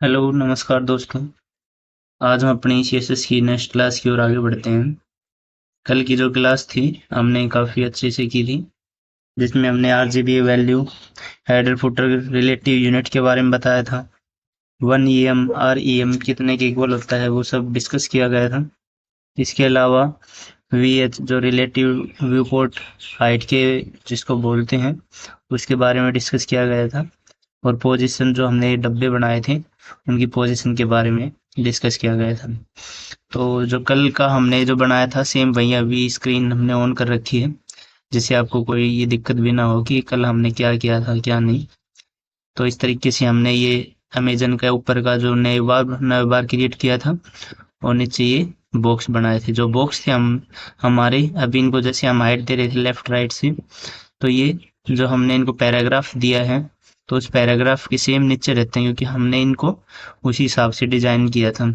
Hello नमस्कार दोस्तों। आज हम अपनी सीएसएस की नेक्स्ट क्लास की ओर आगे बढ़ते हैं। कल की जो क्लास थी हमने काफ़ी अच्छे से की थी, जिसमें हमने RGB value, header footer relative unit के बारे में बताया था। 1 EM REM कितने के इक्वल होता है वो सब डिस्कस किया गया था। इसके अलावा VH जो रिलेटिव व्यू पोर्ट हाइट के जिसको बोलते हैं उसके बारे में डिस्कस किया गया था। और पोजीशन जो हमने डब्बे बनाए थे उनकी पोजीशन के बारे में डिस्कस किया गया था। तो जो कल का हमने जो बनाया था सेम वही अभी स्क्रीन हमने ऑन कर रखी है, जिससे आपको कोई ये दिक्कत भी ना हो कि कल हमने क्या किया था क्या नहीं। तो इस तरीके से हमने ये अमेजन का ऊपर का जो नए बार क्रिएट किया था और नीचे ये बॉक्स बनाए थे। जो बॉक्स थे हम हमारे अभी इनको जैसे हम हाइट दे रहे थे लेफ्ट राइट से, तो ये जो हमने इनको पैराग्राफ दिया है तो उस पैराग्राफ के सेम नीचे रहते हैं, क्योंकि हमने इनको उसी हिसाब से डिजाइन किया था।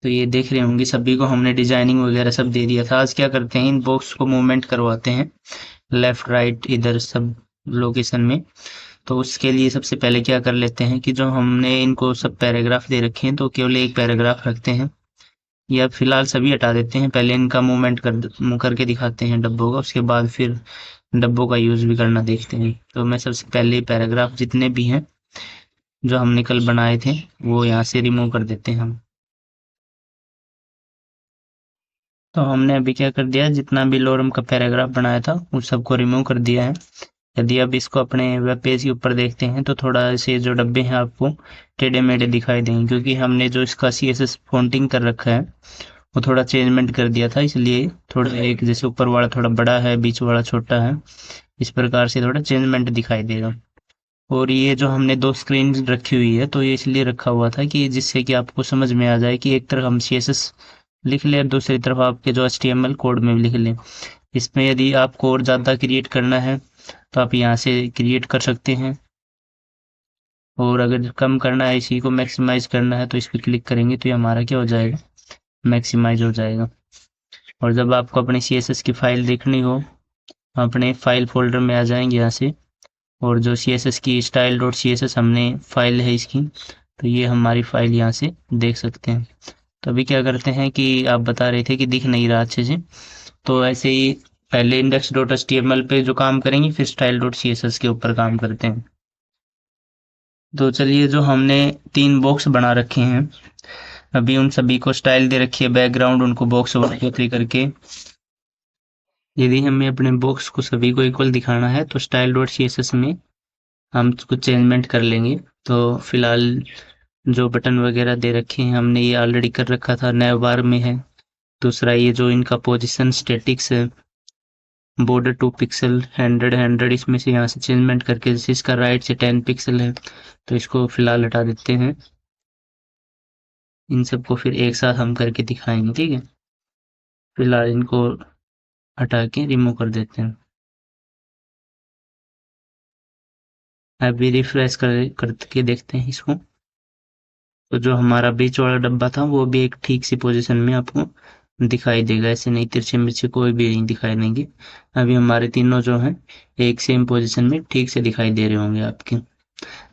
तो ये देख रहे होंगे सभी को हमने डिजाइनिंग वगैरह सब दे दिया था। आज क्या करते हैं, इन बॉक्स को मूवमेंट करवाते हैं लेफ्ट राइट इधर सब लोकेशन में। तो उसके लिए सबसे पहले क्या कर लेते हैं कि जो हमने इनको सब पैराग्राफ दे रखे हैं तो केवल एक पैराग्राफ रखते हैं, या फिलहाल सभी हटा देते हैं। पहले इनका मूवमेंट करके दिखाते हैं डब्बों का, उसके बाद फिर डब्बों का यूज भी करना देखते हैं। तो मैं सबसे पहले पैराग्राफ जितने भी हैं जो हमने कल बनाए थे वो यहाँ से रिमूव कर देते हैं हम। तो हमने अभी क्या कर दिया, जितना भी लोरम का पैराग्राफ बनाया था उस सबको रिमूव कर दिया है। यदि आप इसको अपने वेब पेज के ऊपर देखते हैं तो थोड़ा से जो डब्बे हैं आपको टेढ़े मेढ़े दिखाई देंगे, क्योंकि हमने जो इसका CSS फॉन्टिंग कर रखा है वो थोड़ा चेंजमेंट कर दिया था, इसलिए थोड़ा एक जैसे ऊपर वाला थोड़ा बड़ा है, बीच वाला छोटा है, इस प्रकार से थोड़ा चेंजमेंट दिखाई देगा। और ये जो हमने दो स्क्रीन रखी हुई है तो ये इसलिए रखा हुआ था कि जिससे कि आपको समझ में आ जाए कि एक तरफ हम CSS लिख लें और दूसरी तरफ आपके जो HTML कोड में लिख लें। इसमें यदि आपको और ज़्यादा क्रिएट करना है तो आप यहाँ से क्रिएट कर सकते हैं, और अगर कम करना है, इसी को मैक्सिमाइज करना है, तो इस पर क्लिक करेंगे तो ये हमारा क्या हो जाएगा, मैक्सिमाइज हो जाएगा। और जब आपको अपनी CSS की फाइल देखनी हो अपने फाइल फोल्डर में आ जाएंगे यहाँ से, और जो CSS की style.css हमने फाइल है इसकी, तो ये हमारी फाइल यहाँ से देख सकते हैं। तो अभी क्या करते हैं कि आप बता रहे थे कि दिख नहीं रहा अच्छे से, तो ऐसे ही पहले index.html पे जो काम करेंगे फिर style.css के ऊपर काम करते हैं। तो चलिए, जो हमने 3 बॉक्स बना रखे हैं अभी उन सभी को स्टाइल दे रखी है बैकग्राउंड, उनको बॉक्स वन करके। यदि हमें अपने बॉक्स को सभी को इक्वल दिखाना है तो style.css में हम कुछ चेंजमेंट कर लेंगे। तो फिलहाल जो बटन वगैरह दे रखे हैं हमने ये ऑलरेडी कर रखा था, नए बार में है। दूसरा ये जो इनका पोजीशन स्टेटिक्स है, बॉर्डर 2 पिक्सल 100 इसमें से यहाँ से चेंजमेंट करके, जैसे इसका राइट से 10 पिक्सल है तो इसको फिलहाल हटा देते हैं। इन सबको फिर एक साथ हम करके दिखाएंगे, ठीक है। फिलहाल इनको हटा के रिमूव कर देते हैं। अभी रिफ्रेश करके देखते हैं इसको, तो जो हमारा बीच वाला डब्बा था वो भी एक ठीक सी पोजीशन में आपको दिखाई देगा, ऐसे नहीं तिरछे मिर्चे कोई भी नहीं दिखाई देंगे। अभी हमारे तीनों जो हैं एक सेम पोजीशन में ठीक से दिखाई दे रहे होंगे आपके।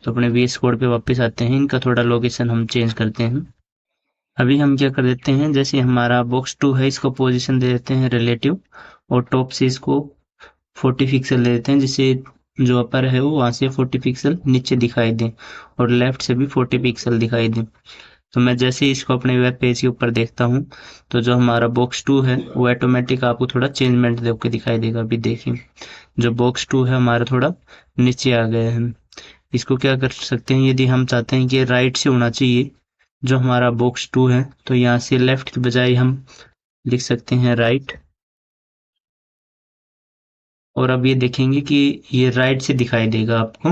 तो अपने VS कोड पे वापस आते हैं, इनका थोड़ा लोकेशन हम चेंज करते हैं। अभी हम क्या कर देते हैं, जैसे हमारा बॉक्स 2 है इसको पोजीशन दे देते हैं रिलेटिव, और टॉप से इसको 40 पिक्सल दे देते हैं, जिससे जो अपर है वो वहां से 40 पिक्सल नीचे दिखाई दे और लेफ्ट से भी 40 पिक्सल दिखाई दे। तो मैं जैसे ही इसको अपने वेब पेज के ऊपर देखता हूँ तो जो हमारा बॉक्स 2 है वो ऑटोमेटिक आपको थोड़ा चेंजमेंट दे के दिखाई देगा। अभी देखिए, जो बॉक्स 2 है हमारा थोड़ा नीचे आ गया है। इसको क्या कर सकते हैं, यदि हम चाहते हैं कि राइट से होना चाहिए जो हमारा बॉक्स 2 है, तो यहाँ से लेफ्ट की बजाय हम लिख सकते हैं राइट। और अब ये देखेंगे कि ये राइट से दिखाई देगा आपको,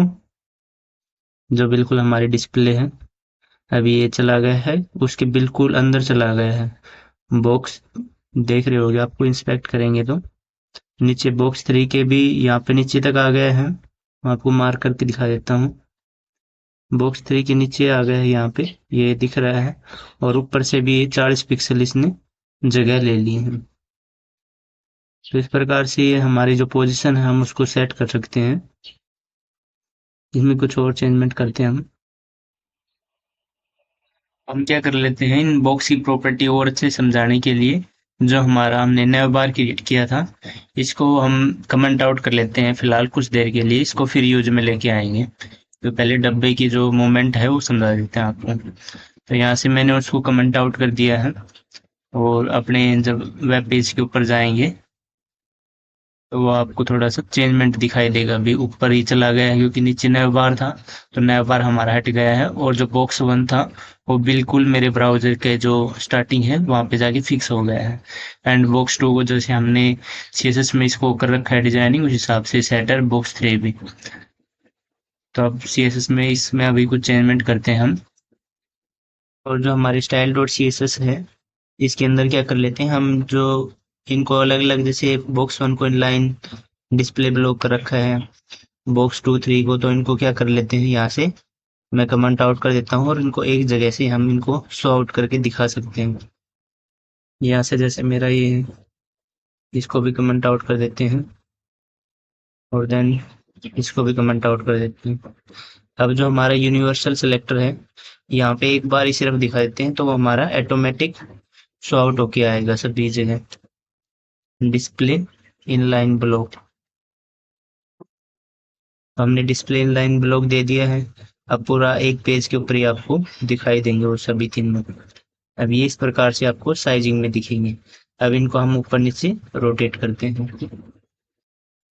जो बिल्कुल हमारी डिस्प्ले है। अभी ये चला गया है, उसके बिल्कुल अंदर चला गया है बॉक्स, देख रहे होगे आपको इंस्पेक्ट करेंगे तो। नीचे बॉक्स 3 के भी यहाँ पे नीचे तक आ गया है, मैं आपको मार्क करके दिखा देता हूँ। बॉक्स 3 के नीचे आ गया है, यहाँ पे ये दिख रहा है, और ऊपर से भी 40 पिक्सल इसने जगह ले ली है। तो इस प्रकार से ये हमारी जो पोजीशन है हम उसको सेट कर सकते हैं। इसमें कुछ और चेंजमेंट करते हैं हम। हम क्या कर लेते हैं इन बॉक्स की प्रॉपर्टी और अच्छे से समझाने के लिए, जो हमारा हमने नया बार क्रिएट किया था, इसको हम कमेंट आउट कर लेते हैं फिलहाल कुछ देर के लिए, इसको फिर यूज में लेके आएंगे। तो पहले डब्बे की जो मूवमेंट है वो समझा देते हैं आपको। तो यहाँ से मैंने उसको कमेंट आउट कर दिया है, और अपने जब वेब पेज के ऊपर जाएंगे तो वो आपको थोड़ा सा चेंजमेंट दिखाई देगा। अभी ऊपर ही चला गया है क्योंकि नीचे नया बार था, तो नया बार हमारा हट गया है, और जो बॉक्स वन था वो बिल्कुल मेरे ब्राउजर के जो स्टार्टिंग है वहाँ पे जाके फिक्स हो गया है। एंड बॉक्स टू को जैसे हमने सीएसएस में इसको कर रखा है डिजाइनिंग, उस हिसाब से सेट है बॉक्स थ्री भी। तो अब सीएसएस में इसमें अभी कुछ चेंजमेंट करते हैं हम। और जो हमारे style dot C S S है, इसके अंदर क्या कर लेते हैं हम, जो इनको अलग अलग, जैसे बॉक्स वन को इनलाइन डिस्प्ले ब्लॉक कर रखा है, बॉक्स टू थ्री को, तो इनको क्या कर लेते हैं, यहाँ से मैं कमेंट आउट कर देता हूँ और इनको एक जगह से हम इनको शो आउट करके दिखा सकते हैं। यहाँ से जैसे मेरा ये, इसको भी कमेंट आउट कर देते हैं, और देन इसको भी कमेंट आउट कर देते हैं। अब जो हमारा यूनिवर्सल सिलेक्टर है, यहाँ पे एक बार ही सिर्फ दिखा देते हैं तो वो हमारा ऑटोमेटिक शो आउट होके आएगा सभी जगह। डिस्प्ले इनलाइन ब्लॉक, हमने डिस्प्ले इनलाइन ब्लॉक दे दिया है। अब पूरा एक पेज के ऊपर ही आपको दिखाई देंगे वो सभी तीनों। अब ये इस प्रकार से आपको साइजिंग में दिखेंगे। अब इनको हम ऊपर नीचे रोटेट करते हैं,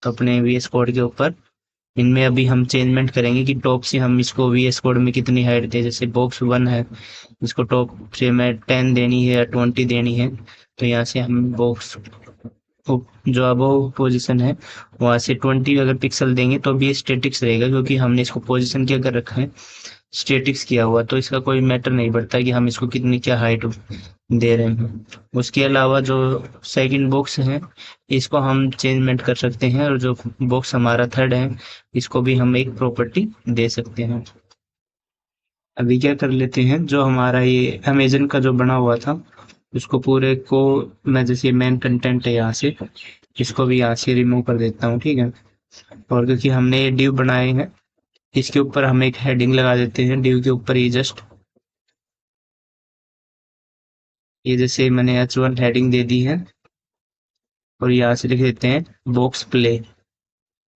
तो अपने वीएस कोड के ऊपर इनमें अभी हम चेंजमेंट करेंगे कि टॉप से हम इसको वीएस कोड में कितनी हाइट दें। जैसे बॉक्स वन है, इसको टॉप से मैं 10 देनी है या 20 देनी है, तो यहाँ से हम बॉक्स जो अब पोजीशन है वहाँ से 20 अगर पिक्सल देंगे तो भी ये स्टेटिक्स रहेगा, क्योंकि हमने इसको पोजीशन के अगर रखा है स्टेटिक्स किया हुआ, तो इसका कोई मैटर नहीं पड़ता कि हम इसको कितनी क्या हाइट दे रहे हैं। उसके अलावा जो सेकंड बॉक्स है, इसको हम चेंजमेंट कर सकते हैं, और जो बॉक्स हमारा थर्ड है, इसको भी हम एक प्रॉपर्टी दे सकते हैं। अभी क्या कर लेते हैं, जो हमारा ये अमेजन का जो बना हुआ था, उसको पूरे को मैं, जैसे मेन कंटेंट है यहाँ से, इसको भी यहाँ से रिमूव कर देता हूँ, ठीक है। और क्योंकि हमने ये डिव बनाए हैं, इसके ऊपर हम एक हेडिंग लगा देते हैं डिव के ऊपर ही जस्ट, ये जैसे मैंने H1 हेडिंग दे दी है, और यहाँ से लिख देते हैं बॉक्स प्ले।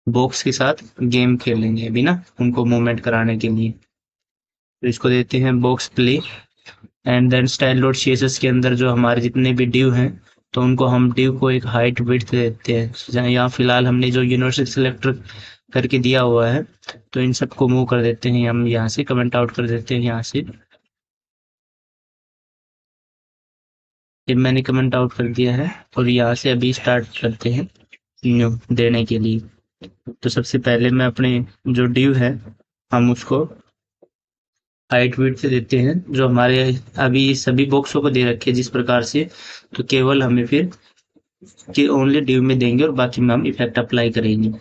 बॉक्स के साथ गेम खेलेंगे अभी ना, उनको मूवमेंट कराने के लिए, तो इसको देते हैं box play. And then style dot CSS के अंदर जो हमारे जितने भी डिव हैं, तो उनको हम डिव को एक हाइट विड्थ देते हैं। जहाँ यहाँ फिलहाल हमने जो यूनिवर्सल सिलेक्टर करके दिया हुआ है, तो इन सबको मूव कर देते हैं, हम यहाँ से कमेंट आउट कर देते हैं यहाँ से। ये मैंने कमेंट आउट कर दिया है, और यहाँ से अभी स्टार्ट करते हैं न्यू देने के लिए। तो सबसे पहले मैं अपने जो डिव है, हम उसको हाइट विड्थ से देते हैं, जो हमारे अभी सभी बॉक्सों को दे रखे जिस प्रकार से, तो केवल हमें फिर कि ओनली डिव में देंगे और बाकी में हम इफेक्ट अप्लाई करेंगे।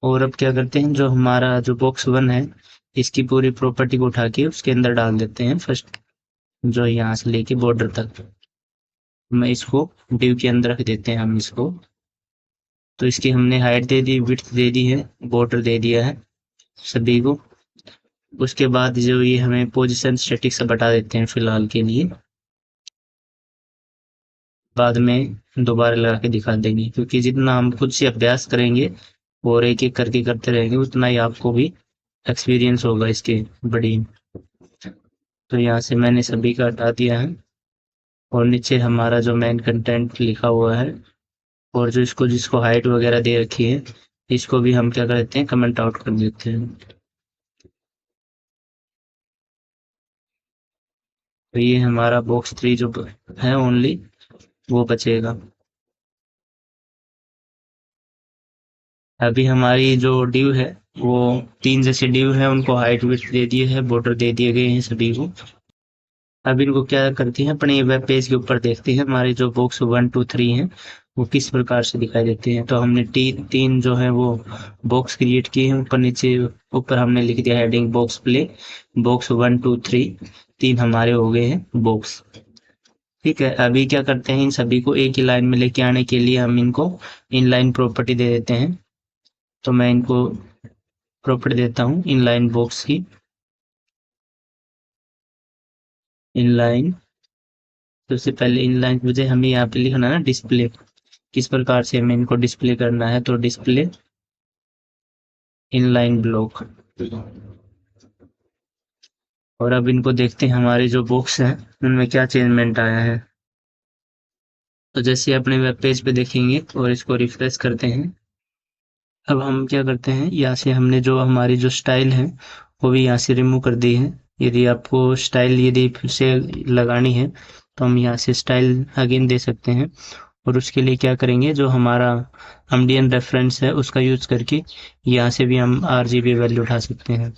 और अब क्या करते हैं, जो हमारा जो बॉक्स वन है, इसकी पूरी प्रॉपर्टी को उठा के उसके अंदर डाल देते हैं फर्स्ट, जो यहाँ से लेके बॉर्डर तक, मैं इसको डिव के अंदर रख देते हैं हम इसको। तो इसकी हमने हाइट दे दी, विड्थ दे दी है, बॉर्डर दे दिया है सभी को। उसके बाद जो ये हमें पोजीशन स्टैटिक से बता देते हैं फिलहाल के लिए, बाद में दोबारा लगा के दिखा देंगे, क्योंकि जितना हम खुद से अभ्यास करेंगे और एक एक करके करते रहेंगे, उतना ही आपको भी एक्सपीरियंस होगा इसके बड़ी। तो यहाँ से मैंने सभी का हटा दिया है, और नीचे हमारा जो मेन कंटेंट लिखा हुआ है, और जो इसको जिसको हाइट वगैरह दे रखी है, इसको भी हम क्या करते हैं, कमेंट आउट कर देते हैं। तो ये हमारा बॉक्स थ्री जो है ओनली वो बचेगा। अभी हमारी जो ड्यू है, वो तीन जैसे ड्यू है, उनको हाइट विड्थ दे दिए है, बॉर्डर दे दिए गए हैं सभी को। अब इनको क्या करते हैं, अपने वेब पेज के ऊपर देखते हैं हमारे जो बॉक्स वन टू थ्री हैं वो किस प्रकार से दिखाई देते हैं। तो हमने तीन जो है वो बॉक्स क्रिएट किए हैं, ऊपर नीचे। ऊपर हमने लिख दिया heading box play, box one two three, तीन हमारे हो गए हैं बॉक्स। ठीक है, अभी क्या करते हैं, इन सभी को एक ही लाइन में लेके आने के लिए हम इनको इनलाइन प्रॉपर्टी दे देते हैं। तो मैं इनको प्रॉपर्टी देता हूँ इनलाइन बॉक्स की। इनलाइन। सबसे पहले इनलाइन मुझे हमें यहाँ पे लिखना है ना डिस्प्ले, किस प्रकार से हमें इनको डिस्प्ले करना है, तो डिस्प्ले इनलाइन ब्लॉक। और अब इनको देखते हैं हमारे जो बॉक्स हैं उनमें क्या चेंजमेंट आया है। तो जैसे अपने वेब पेज पे देखेंगे और इसको रिफ्रेश करते हैं, अब हम क्या करते हैं, यहाँ से हमने जो हमारी जो स्टाइल है वो भी यहाँ से रिमूव कर दी है। यदि आपको स्टाइल यदि फिर से लगानी है तो हम यहाँ से स्टाइल अगेन दे सकते हैं। और उसके लिए क्या करेंगे, जो हमारा एमडीएन रेफरेंस है उसका यूज करके यहाँ से भी हम आरजीबी वैल्यू उठा सकते हैं।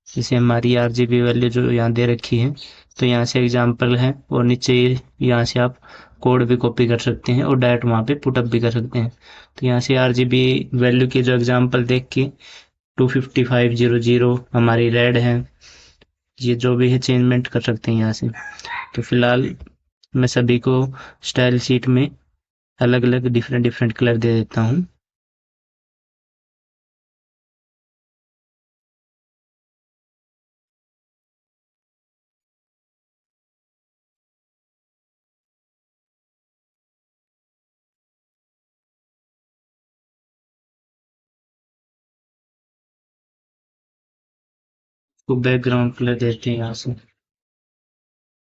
जैसे हमारी आरजीबी वैल्यू जो यहाँ दे रखी है, तो यहाँ से एग्जाम्पल है और नीचे यहाँ से आप कोड भी कॉपी कर सकते हैं और डायरेक्ट वहाँ पे पुटअप भी कर सकते हैं। तो यहाँ से आरजीबी वैल्यू की जो एग्जाम्पल देख के 25500 हमारी रेड है, ये जो भी है चेंजमेंट कर सकते हैं यहाँ से। तो फिलहाल मैं सभी को स्टाइल शीट में अलग अलग डिफरेंट डिफरेंट कलर दे देता हूँ। तो बैकग्राउंड कलर देते हैं यहाँ से,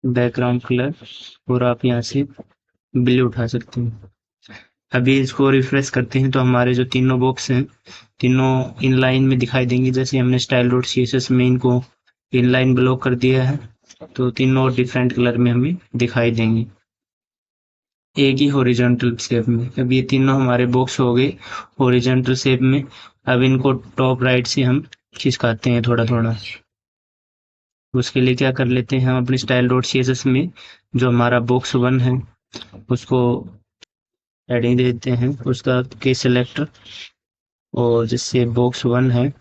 बैकग्राउंड कलर, और आप यहाँ से ब्लू उठा सकते हैं। अभी इसको रिफ्रेश करते हैं तो हमारे जो तीनों बॉक्स हैं तीनों इनलाइन में दिखाई देंगे। जैसे हमने स्टाइल डॉट सीएसएस में इनको इनलाइन ब्लॉक कर दिया है, तो तीनों डिफरेंट कलर में हमें दिखाई देंगे एक ही हॉरिजॉन्टल शेप में। अब ये तीनों हमारे बॉक्स हो गए हॉरिजॉन्टल शेप में। अब इनको टॉप राइट से हम खिसकाते हैं थोड़ा थोड़ा। उसके लिए क्या कर लेते हैं, हम अपने स्टाइल डॉट सीएसएस में जो हमारा बॉक्स वन है उसको हेडिंग दे देते हैं उसका के सिलेक्टर, और जिससे बॉक्स वन है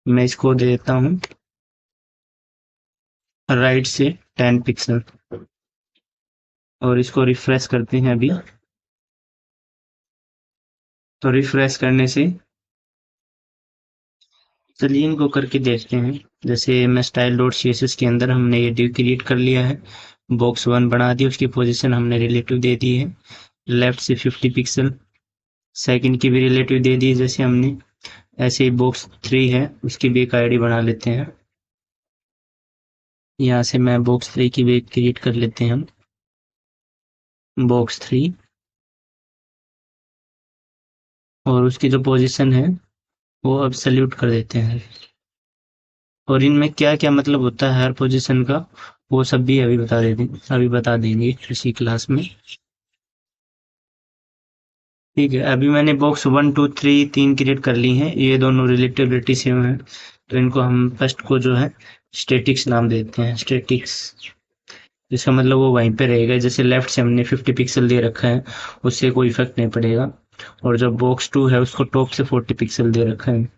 मैं इसको दे देता हूँ राइट से 10 पिक्सल, और इसको रिफ्रेश करते हैं अभी। तो रिफ्रेश करने से चलिए इनको करके देखते हैं। जैसे मैं style dot C S S के अंदर हमने ये डिव क्रिएट कर लिया है, बॉक्स वन बना दी, उसकी पोजीशन हमने रिलेटिव दे दी है लेफ्ट से 50 पिक्सल, सेकंड की भी रिलेटिव दे दी जैसे हमने। ऐसे ही बॉक्स थ्री है उसकी भी एक आईडी बना लेते हैं। यहाँ से मैं बॉक्स थ्री की भी क्रिएट कर लेते हैं हम, बॉक्स थ्री, और उसकी जो पोजीशन है वो अब सल्यूट कर देते हैं। और इनमें क्या क्या मतलब होता है हर पोजीशन का, वो सब भी अभी बता देंगे इसी क्लास में। ठीक है, अभी मैंने बॉक्स वन टू थ्री तीन क्रिएट कर ली हैं, ये दोनों रिलेटिविटी सेम है। तो इनको हम फर्स्ट को जो है स्टेटिक्स नाम देते हैं, स्टेटिक्स। इसका मतलब वो वहीं पे रहेगा, जैसे लेफ्ट से हमने 50 पिक्सल दे रखा है उससे कोई इफेक्ट नहीं पड़ेगा। और जो बॉक्स टू है उसको टॉप से 40 पिक्सल दे रखा है।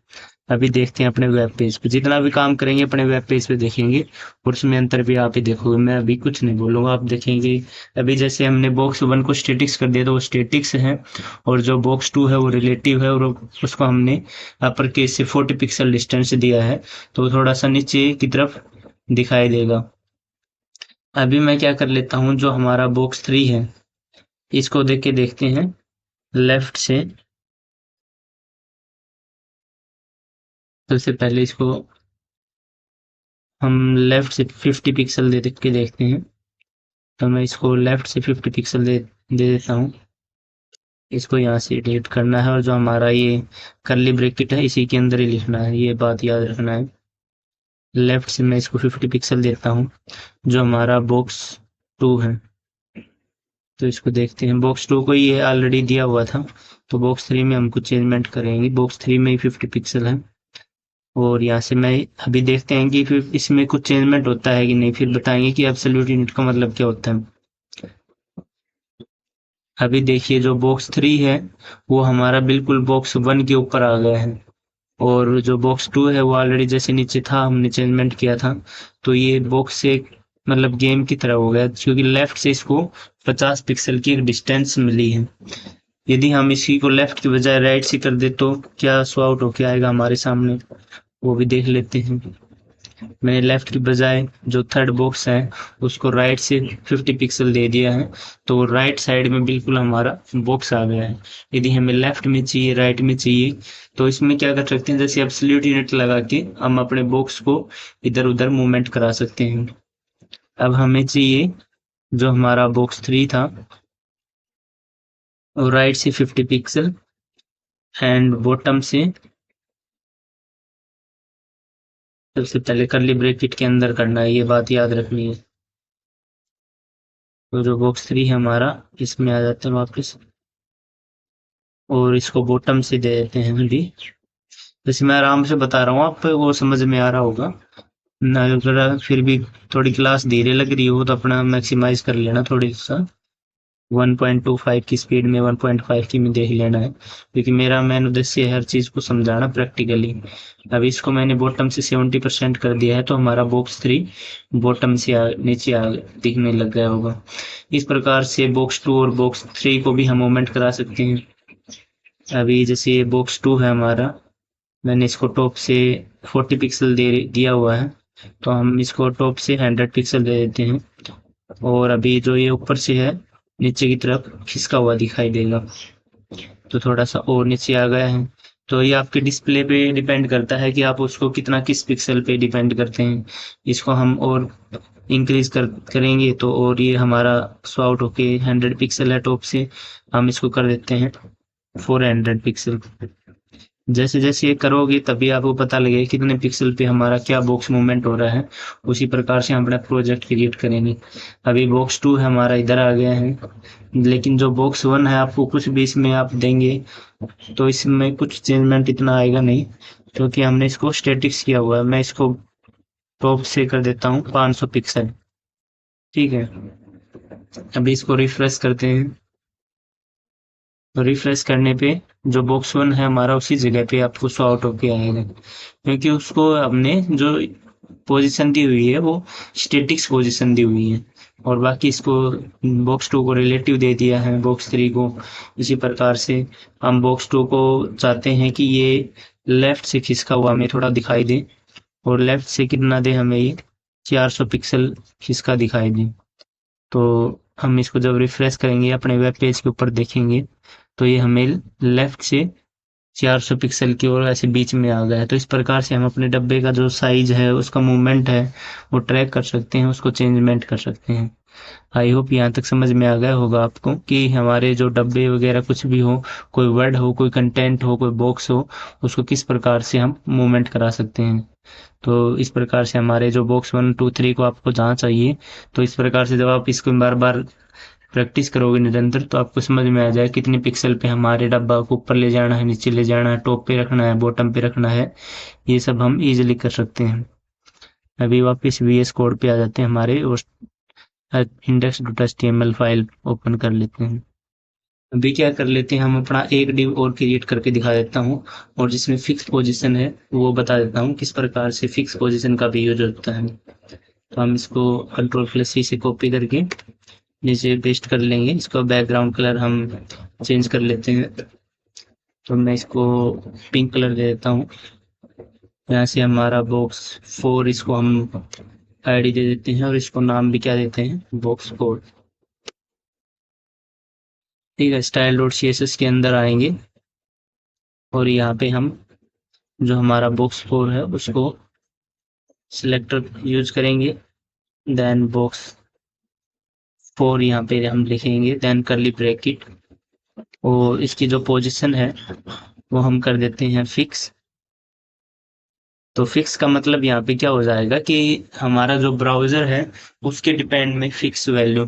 अभी देखते हैं अपने वेब पेज पे, जितना भी काम करेंगे अपने वेब पेज पे देखेंगे और उसमें अंतर भी आप ही देखोगे, मैं अभी कुछ नहीं बोलूंगा, आप देखेंगे। अभी जैसे हमने बॉक्स वन को स्टेटिक्स कर दिया तो वो स्टेटिक्स है, और जो बॉक्स टू है वो रिलेटिव है, और उसको हमने अपर केस से 40 पिक्सल डिस्टेंस दिया है, तो वो थोड़ा सा नीचे की तरफ दिखाई देगा। अभी मैं क्या कर लेता हूँ, जो हमारा बॉक्स थ्री है इसको देख के देखते हैं लेफ्ट से। सबसे पहले इसको हम लेफ्ट से 50 पिक्सल दे के देखते हैं। तो मैं इसको लेफ्ट से 50 पिक्सल दे देता हूँ। इसको यहाँ से डिलीट करना है, और जो हमारा ये कर्ली ब्रैकेट है इसी के अंदर ही लिखना है, ये बात याद रखना है। लेफ्ट से मैं इसको 50 पिक्सल देता हूँ, जो हमारा बॉक्स टू है। तो इसको देखते हैं, बॉक्स टू को ये ऑलरेडी दिया हुआ था, तो बॉक्स थ्री में हम कुछ चेंजमेंट करेंगे। बॉक्स थ्री में ही 50 पिक्सल है, और यहाँ से मैं अभी देखते हैं कि फिर इसमें कुछ चेंजमेंट होता है कि नहीं, फिर बताएंगे कि एब्सोल्यूट यूनिट का मतलब क्या होता है। अभी देखिए जो बॉक्स थ्री है वो हमारा बिल्कुल बॉक्स वन के ऊपर आ गया है, और जो बॉक्स टू है वो ऑलरेडी जैसे नीचे था हमने चेंजमेंट किया था, तो ये बॉक्स से मतलब गेम की तरह हो गया, क्योंकि लेफ्ट से इसको 50 पिक्सल की एक डिस्टेंस मिली है। यदि हम इसी को लेफ्ट की बजाय राइट से कर दे तो क्या सो आउट होके आएगा हमारे सामने, वो भी देख लेते हैं। मैंने लेफ्ट की बजाय जो थर्ड बॉक्स है उसको राइट से 50 पिक्सल दे दिया है, तो राइट साइड में बिल्कुल हमारा बॉक्स आ गया है। यदि हमें लेफ्ट में चाहिए, राइट में चाहिए, तो इसमें क्या कर सकते हैं, जैसे एब्सोल्यूट यूनिट लगा के हम अपने बॉक्स को इधर उधर मूवमेंट करा सकते हैं। अब हमें चाहिए जो हमारा बॉक्स 3 था, और राइट से 50 पिक्सल एंड बॉटम से सबसे पहले कर्ली ब्रैकेट के अंदर करना है, ये बात याद रखनी है। तो जो बॉक्स 3 है हमारा, इसमें आ जाते हैं वापस और इसको बॉटम से दे देते हैं अभी। जैसे मैं आराम से बता रहा हूँ, आप वो समझ में आ रहा होगा ना। अगर फिर भी थोड़ी क्लास धीरे लग रही हो तो अपना मैक्सिमाइज कर लेना थोड़ी सा, 1.25 की स्पीड में, 1.5 की में देख लेना है, क्योंकि मेरा मेन उद्देश्य है हर चीज़ को समझाना प्रैक्टिकली। अब इसको मैंने बॉटम से 70% कर दिया है, तो हमारा बॉक्स 3 बॉटम से नीचे दिखने लग गया होगा। इस प्रकार से बॉक्स 2 और बॉक्स 3 को भी हम मूवमेंट करा सकते हैं। अभी जैसे ये बॉक्स 2 है हमारा, मैंने इसको टॉप से 40 पिक्सल दिया हुआ है, तो हम इसको टॉप से 100 पिक्सल दे देते हैं। और अभी जो ये ऊपर से है, नीचे की तरफ खिसका हुआ दिखाई देगा, तो थोड़ा सा और नीचे आ गया है। तो ये आपके डिस्प्ले पे डिपेंड करता है कि आप उसको कितना, किस पिक्सल पे डिपेंड करते हैं। इसको हम और इंक्रीज करेंगे तो और ये हमारा सो आउट होके 100 पिक्सल है टॉप से, हम इसको कर देते हैं 400 पिक्सल। जैसे जैसे ये करोगे तभी आपको पता लगेगा कितने पिक्सल पे हमारा क्या बॉक्स मूवमेंट हो रहा है। उसी प्रकार से हम अपना प्रोजेक्ट क्रिएट करेंगे। अभी बॉक्स 2 है हमारा, इधर आ गया है, लेकिन जो बॉक्स 1 है आपको कुछ भी इसमें आप देंगे तो इसमें कुछ चेंजमेंट इतना आएगा नहीं, क्योंकि हमने इसको स्टैटिक्स किया हुआ है। मैं इसको टॉप से कर देता हूँ 500 पिक्सल। ठीक है, अभी इसको रिफ्रेश करते हैं। तो रिफ्रेश करने पे जो बॉक्स 1 है हमारा उसी जगह पे आपको शो आउट होके आएगा, क्योंकि उसको हमने जो पोजीशन दी हुई है वो स्टैटिक्स पोजीशन दी हुई है, और बाकी इसको बॉक्स 2 को रिलेटिव दे दिया है बॉक्स 3 को। इसी प्रकार से हम बॉक्स 2 को चाहते हैं कि ये लेफ्ट से खिसका हुआ हमें थोड़ा दिखाई दे, और लेफ्ट से कितना दे हमें, ये 400 पिक्सल खिसका दिखाई दे। तो हम इसको जब रिफ्रेश करेंगे अपने वेब पेज के ऊपर देखेंगे तो ये हमें लेफ्ट से 400 पिक्सल की ओर ऐसे बीच में आ गया है। तो इस प्रकार से हम अपने डब्बे का जो साइज है, उसका मूवमेंट है, वो ट्रैक कर सकते हैं, उसको चेंजमेंट कर सकते हैं। आई होप यहाँ तक समझ में आ गया होगा आपको कि हमारे जो डब्बे वगैरह कुछ भी हो, कोई वर्ड हो, कोई कंटेंट हो, कोई बॉक्स हो, उसको किस प्रकार से हम मूवमेंट करा सकते हैं। तो इस प्रकार से हमारे जो बॉक्स 1 2 3 को आपको जहाँ चाहिए, तो इस प्रकार से जब आप इसको बार बार प्रैक्टिस करोगे निरंतर, तो आपको समझ में आ जाए कितने पिक्सल पे हमारे डब्बा को ऊपर ले जाना है, नीचे ले जाना है, टॉप पे रखना है, बॉटम पे रखना है। ये सब हम इजीली कर सकते हैं। अभी वापस VS कोड पे आ जाते हैं हमारे, और index.html फाइल ओपन कर लेते हैं। अभी क्या कर लेते हैं, हम अपना एक डिव और क्रिएट करके दिखा देता हूँ, और जिसमें फिक्स पोजीशन है वो बता देता हूँ किस प्रकार से फिक्स पोजीशन का भी यूज होता है। तो हम इसको Ctrl+C से कॉपी करके नीचे पेस्ट कर लेंगे। इसका बैकग्राउंड कलर हम चेंज कर लेते हैं, तो मैं इसको पिंक कलर दे देता हूँ। यहाँ से हमारा बॉक्स 4, इसको हम आईडी दे देते हैं, और इसको नाम भी क्या देते हैं, बॉक्स 4। ठीक है, style.css के अंदर आएंगे, और यहाँ पे हम जो हमारा बॉक्स 4 है उसको सिलेक्टर यूज करेंगे, देन बॉक्स 4 यहाँ पे हम लिखेंगे, देन कर्ली ब्रैकेट, और इसकी जो पोजीशन है वो हम कर देते हैं फिक्स। तो फिक्स का मतलब यहाँ पे क्या हो जाएगा कि हमारा जो ब्राउज़र है उसके डिपेंड में फिक्स वैल्यू,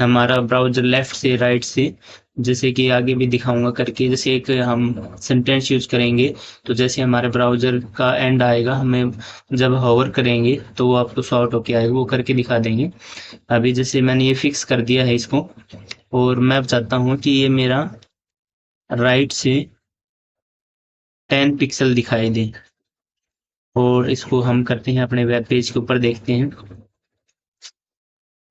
हमारा ब्राउज़र लेफ्ट से राइट से, जैसे कि आगे भी दिखाऊंगा करके, जैसे एक हम सेंटेंस यूज करेंगे, तो जैसे हमारे ब्राउज़र का एंड आएगा, हमें जब होवर करेंगे तो वो आपको सॉर्ट होके आएगा, वो करके दिखा देंगे। अभी जैसे मैंने ये फिक्स कर दिया है इसको, और मैं चाहता हूँ कि ये मेरा राइट से 10 पिक्सल दिखाई दे, और इसको हम करते हैं अपने वेब पेज के ऊपर देखते हैं।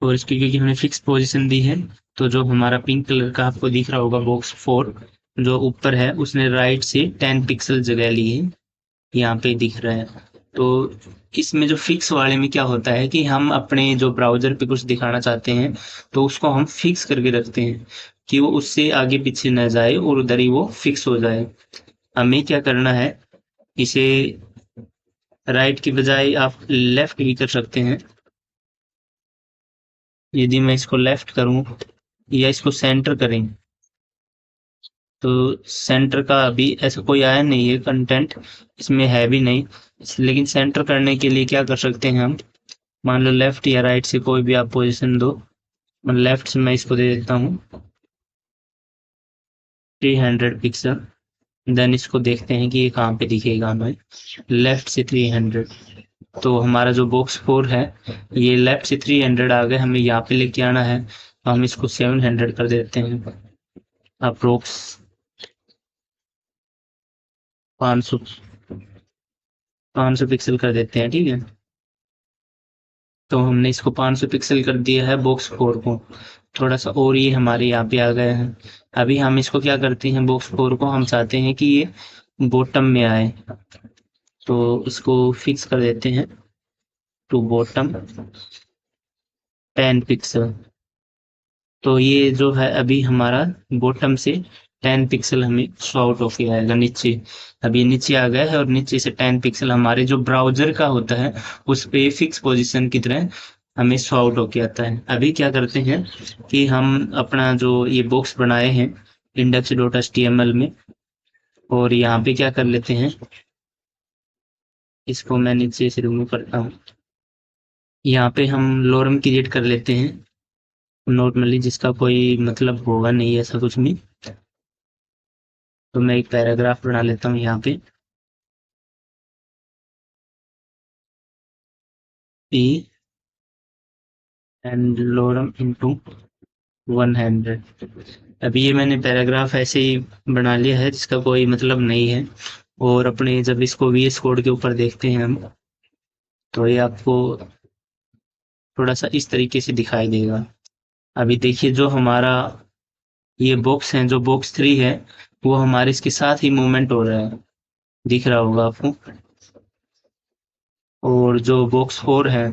और इसकी क्योंकि हमने फिक्स पोजीशन दी है, तो जो हमारा पिंक कलर का आपको दिख रहा होगा बॉक्स 4 जो ऊपर है, उसने राइट से 10 पिक्सल जगह ली है, यहाँ पे दिख रहा है। तो इसमें जो फिक्स वाले में क्या होता है कि हम अपने जो ब्राउज़र पे कुछ दिखाना चाहते हैं, तो उसको हम फिक्स करके रखते हैं कि वो उससे आगे पीछे न जाए और उधर ही वो फिक्स हो जाए। हमें क्या करना है, इसे राइट की बजाय आप लेफ्ट भी कर सकते हैं। यदि मैं इसको लेफ्ट करूं या इसको सेंटर करें, तो सेंटर का अभी ऐसा कोई आया नहीं है, कंटेंट इसमें है भी नहीं। लेकिन सेंटर करने के लिए क्या कर सकते हैं हम, मान लो लेफ्ट या राइट से कोई भी आप पोजीशन दो। लेफ्ट से मैं इसको दे देता हूँ 300 पिक्सल। देन इसको देखते हैं कि ये कहाँ पे दिखेगा हमें। लेफ्ट से 300, तो हमारा जो बॉक्स 4 है, ये लेफ्ट से 300 आ गए, हमें यहाँ पे लेके आना है, तो हम इसको 700 कर देते हैं। अप्रोक्स 500 500 पिक्सल कर देते हैं, ठीक है। तो हमने इसको 500 पिक्सल कर दिया है बॉक्स 4 को। थोड़ा सा और ये हमारे यहाँ पे आ गए हैं। अभी हम इसको क्या करते हैं, बॉक्स 4 को हम चाहते हैं कि ये बॉटम में आए, तो इसको फिक्स कर देते हैं टू बॉटम 10 पिक्सल। तो ये जो है अभी हमारा बॉटम से 10 पिक्सल हमें शो आउट होके आएगा नीचे। अभी नीचे आ गया है और नीचे से 10 पिक्सल हमारे जो ब्राउजर का होता है उस पे फिक्स पोजीशन की तरह हमें शो आउट होके आता है। अभी क्या करते हैं कि हम अपना जो ये बॉक्स बनाए हैं index.html में, और यहाँ पे क्या कर लेते हैं, इसको मैं नीचे से रिमूव करता हूँ। यहाँ पे हम लॉरम क्रिएट कर लेते हैं नॉर्मली, जिसका कोई मतलब होगा नहीं ऐसा कुछ भी। तो मैं एक पैराग्राफ बना लेता हूँ यहाँ पे, पी एंड लोरम इंटू 100। अभी ये मैंने पैराग्राफ ऐसे ही बना लिया है जिसका कोई मतलब नहीं है। और अपने जब इसको VS कोड के ऊपर देखते हैं हम, तो ये आपको थोड़ा सा इस तरीके से दिखाई देगा। अभी देखिए जो हमारा ये बॉक्स है, जो बॉक्स 3 है, वो हमारे इसके साथ ही मूवमेंट हो रहा है, दिख रहा होगा आपको। और जो बॉक्स 4 है,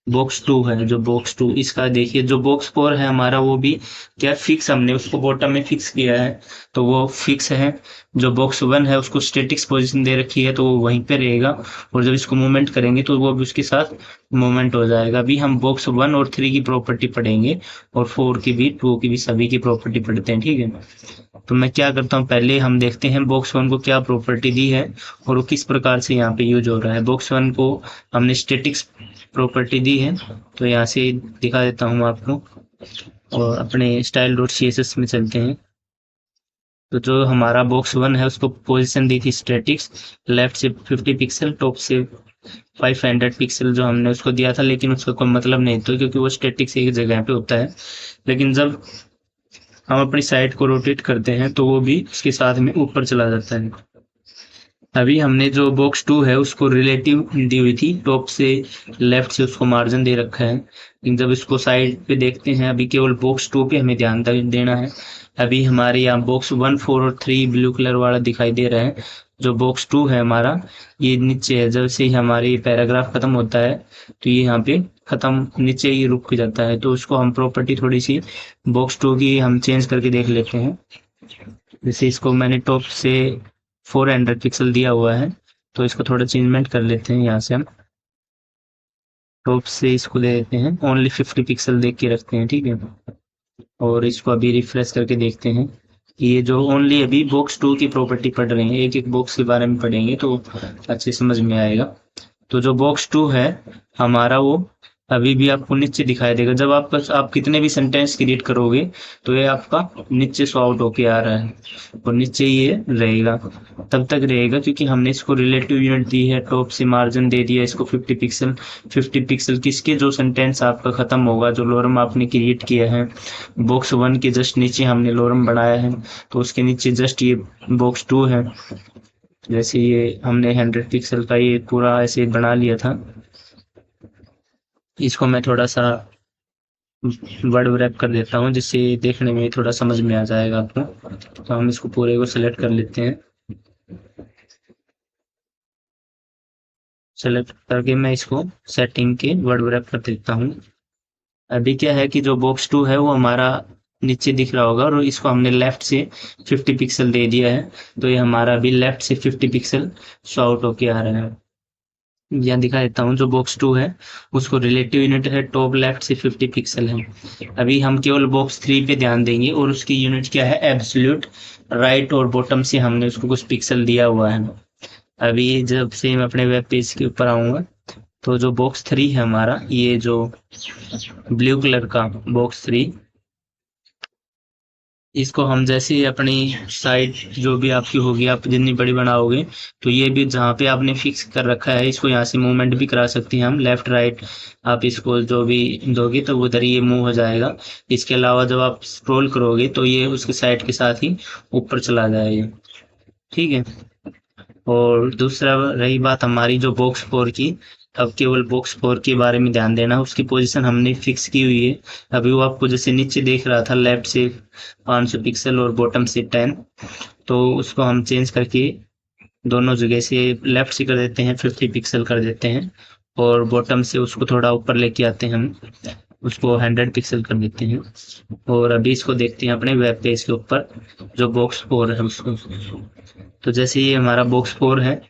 बॉक्स 2 है, जो बॉक्स 2 इसका देखिए, जो बॉक्स 4 है हमारा वो भी क्या फिक्स, हमने उसको बॉटम में फिक्स किया है, तो वो फिक्स है। जो बॉक्स 1 है उसको स्टेटिक्स पोजीशन दे रखी है, तो वो वहीं पे रहेगा, और जब इसको मूवमेंट करेंगे तो वो भी उसके साथ मूवमेंट हो जाएगा। अभी हम बॉक्स 1 और 3 की प्रॉपर्टी पढ़ेंगे, और 4 की भी, 2 की भी, सभी की प्रॉपर्टी पढ़ते हैं, ठीक है। तो मैं क्या करता हूँ, पहले हम देखते हैं बॉक्स 1 को क्या प्रॉपर्टी दी है और वो किस प्रकार से यहाँ पे यूज हो रहा है। बॉक्स 1 को हमने स्टेटिक्स प्रॉपर्टी दी है, तो यहाँ से दिखा देता हूँ आपको, और अपने style.css में चलते हैं। तो जो हमारा बॉक्स 1 है उसको पोजीशन दी थी स्टैटिक्स, लेफ्ट से 50 पिक्सल, टॉप से 500 पिक्सल जो हमने उसको दिया था, लेकिन उसका कोई मतलब नहीं था क्योंकि वो स्टैटिक्स एक जगह पे होता है। लेकिन जब हम अपनी साइट को रोटेट करते हैं तो वो भी उसके साथ में ऊपर चला जाता है। अभी हमने जो बॉक्स 2 है उसको रिलेटिव दी हुई थी, टॉप से लेफ्ट से उसको मार्जिन दे रखा है, लेकिन जब इसको साइड पे देखते हैं, अभी केवल बॉक्स 2 पे हमें ध्यान देना है। अभी हमारे यहाँ बॉक्स 1, 4 और 3 ब्लू कलर वाला दिखाई दे रहा है। जो बॉक्स 2 है हमारा, ये नीचे है, जैसे ही हमारी पैराग्राफ खत्म होता है तो ये यहाँ पे खत्म, नीचे ही रुक जाता है। तो उसको हम प्रॉपर्टी थोड़ी सी बॉक्स 2 की हम चेंज करके देख लेते हैं। जैसे इसको मैंने टॉप से 400 पिक्सल दिया हुआ है, तो इसको थोड़ा चेंजमेंट कर लेते हैं। यहाँ से हम टॉप से इसको दे देते हैं ओनली 50 पिक्सल देख के रखते हैं, ठीक है। और इसको अभी रिफ्रेश करके देखते हैं कि ये जो ओनली अभी बॉक्स 2 की प्रॉपर्टी पढ़ रहे हैं, एक एक बॉक्स के बारे में पढ़ेंगे तो अच्छे समझ में आएगा। तो जो बॉक्स 2 है हमारा, वो अभी भी आपको नीचे दिखाई देगा। जब आप कितने भी सेंटेंस क्रिएट करोगे तो ये आपका नीचे शो आउट होके आ रहा है, और नीचे ये रहेगा, तब तक रहेगा क्योंकि हमने इसको रिलेटिव यूनिट दी है, टॉप से मार्जिन दे दिया इसको 50 पिक्सल। 50 पिक्सल किसके, जो सेंटेंस आपका खत्म होगा, जो लॉरम आपने क्रिएट किया है, बॉक्स 1 के जस्ट नीचे हमने लॉरम बनाया है, तो उसके नीचे जस्ट ये बॉक्स 2 है। जैसे ये हमने 100 पिक्सल का ये पूरा ऐसे बना लिया था, इसको मैं थोड़ा सा वर्ड रैप कर देता हूँ जिससे देखने में थोड़ा समझ में आ जाएगा आपको। तो हम इसको पूरे को सिलेक्ट कर लेते हैं। सेलेक्ट करके मैं इसको सेटिंग के वर्ड रैप कर देता हूँ। अभी क्या है कि जो बॉक्स 2 है वो हमारा नीचे दिख रहा होगा और इसको हमने लेफ्ट से 50 पिक्सल दे दिया है, तो ये हमारा अभी लेफ्ट से 50 पिक्सल शो आउट होके आ रहा है। यहाँ दिखा देता हूँ, जो बॉक्स 2 है उसको रिलेटिव यूनिट है टॉप लेफ्ट से 50 पिक्सल है। अभी हम केवल बॉक्स 3 पे ध्यान देंगे और उसकी यूनिट क्या है, एब्सोल्यूट राइट और बॉटम से हमने उसको कुछ पिक्सल दिया हुआ है। अभी जब से मैं अपने वेब पेज के ऊपर आऊँगा तो जो बॉक्स 3 है हमारा, ये जो ब्लू कलर का बॉक्स 3, इसको हम जैसे ही अपनी साइट जो भी आपकी होगी, आप जितनी बड़ी बनाओगे, तो ये भी जहाँ पे आपने फिक्स कर रखा है इसको यहाँ से मूवमेंट भी करा सकते हैं हम, लेफ्ट राइट आप इसको जो भी दोगे तो उधर ये मूव हो जाएगा। इसके अलावा जब आप स्क्रॉल करोगे तो ये उसके साइड के साथ ही ऊपर चला जाएगा। ठीक है। और दूसरा रही बात हमारी जो बॉक्स 4 की, अब केवल बॉक्स 4 के बारे में ध्यान देना, उसकी पोजीशन हमने फिक्स की हुई है। अभी वो आपको जैसे नीचे देख रहा था लेफ्ट से 500 पिक्सल और बॉटम से 10, तो उसको हम चेंज करके दोनों जगह से लेफ्ट से कर देते हैं 50 पिक्सल कर देते हैं और बॉटम से उसको थोड़ा ऊपर लेके आते हैं हम, उसको 100 पिक्सल कर देते हैं। और अभी इसको देखते हैं अपने वेब पेज के ऊपर जो बॉक्स 4 है उसको। तो जैसे ये हमारा बॉक्स 4 है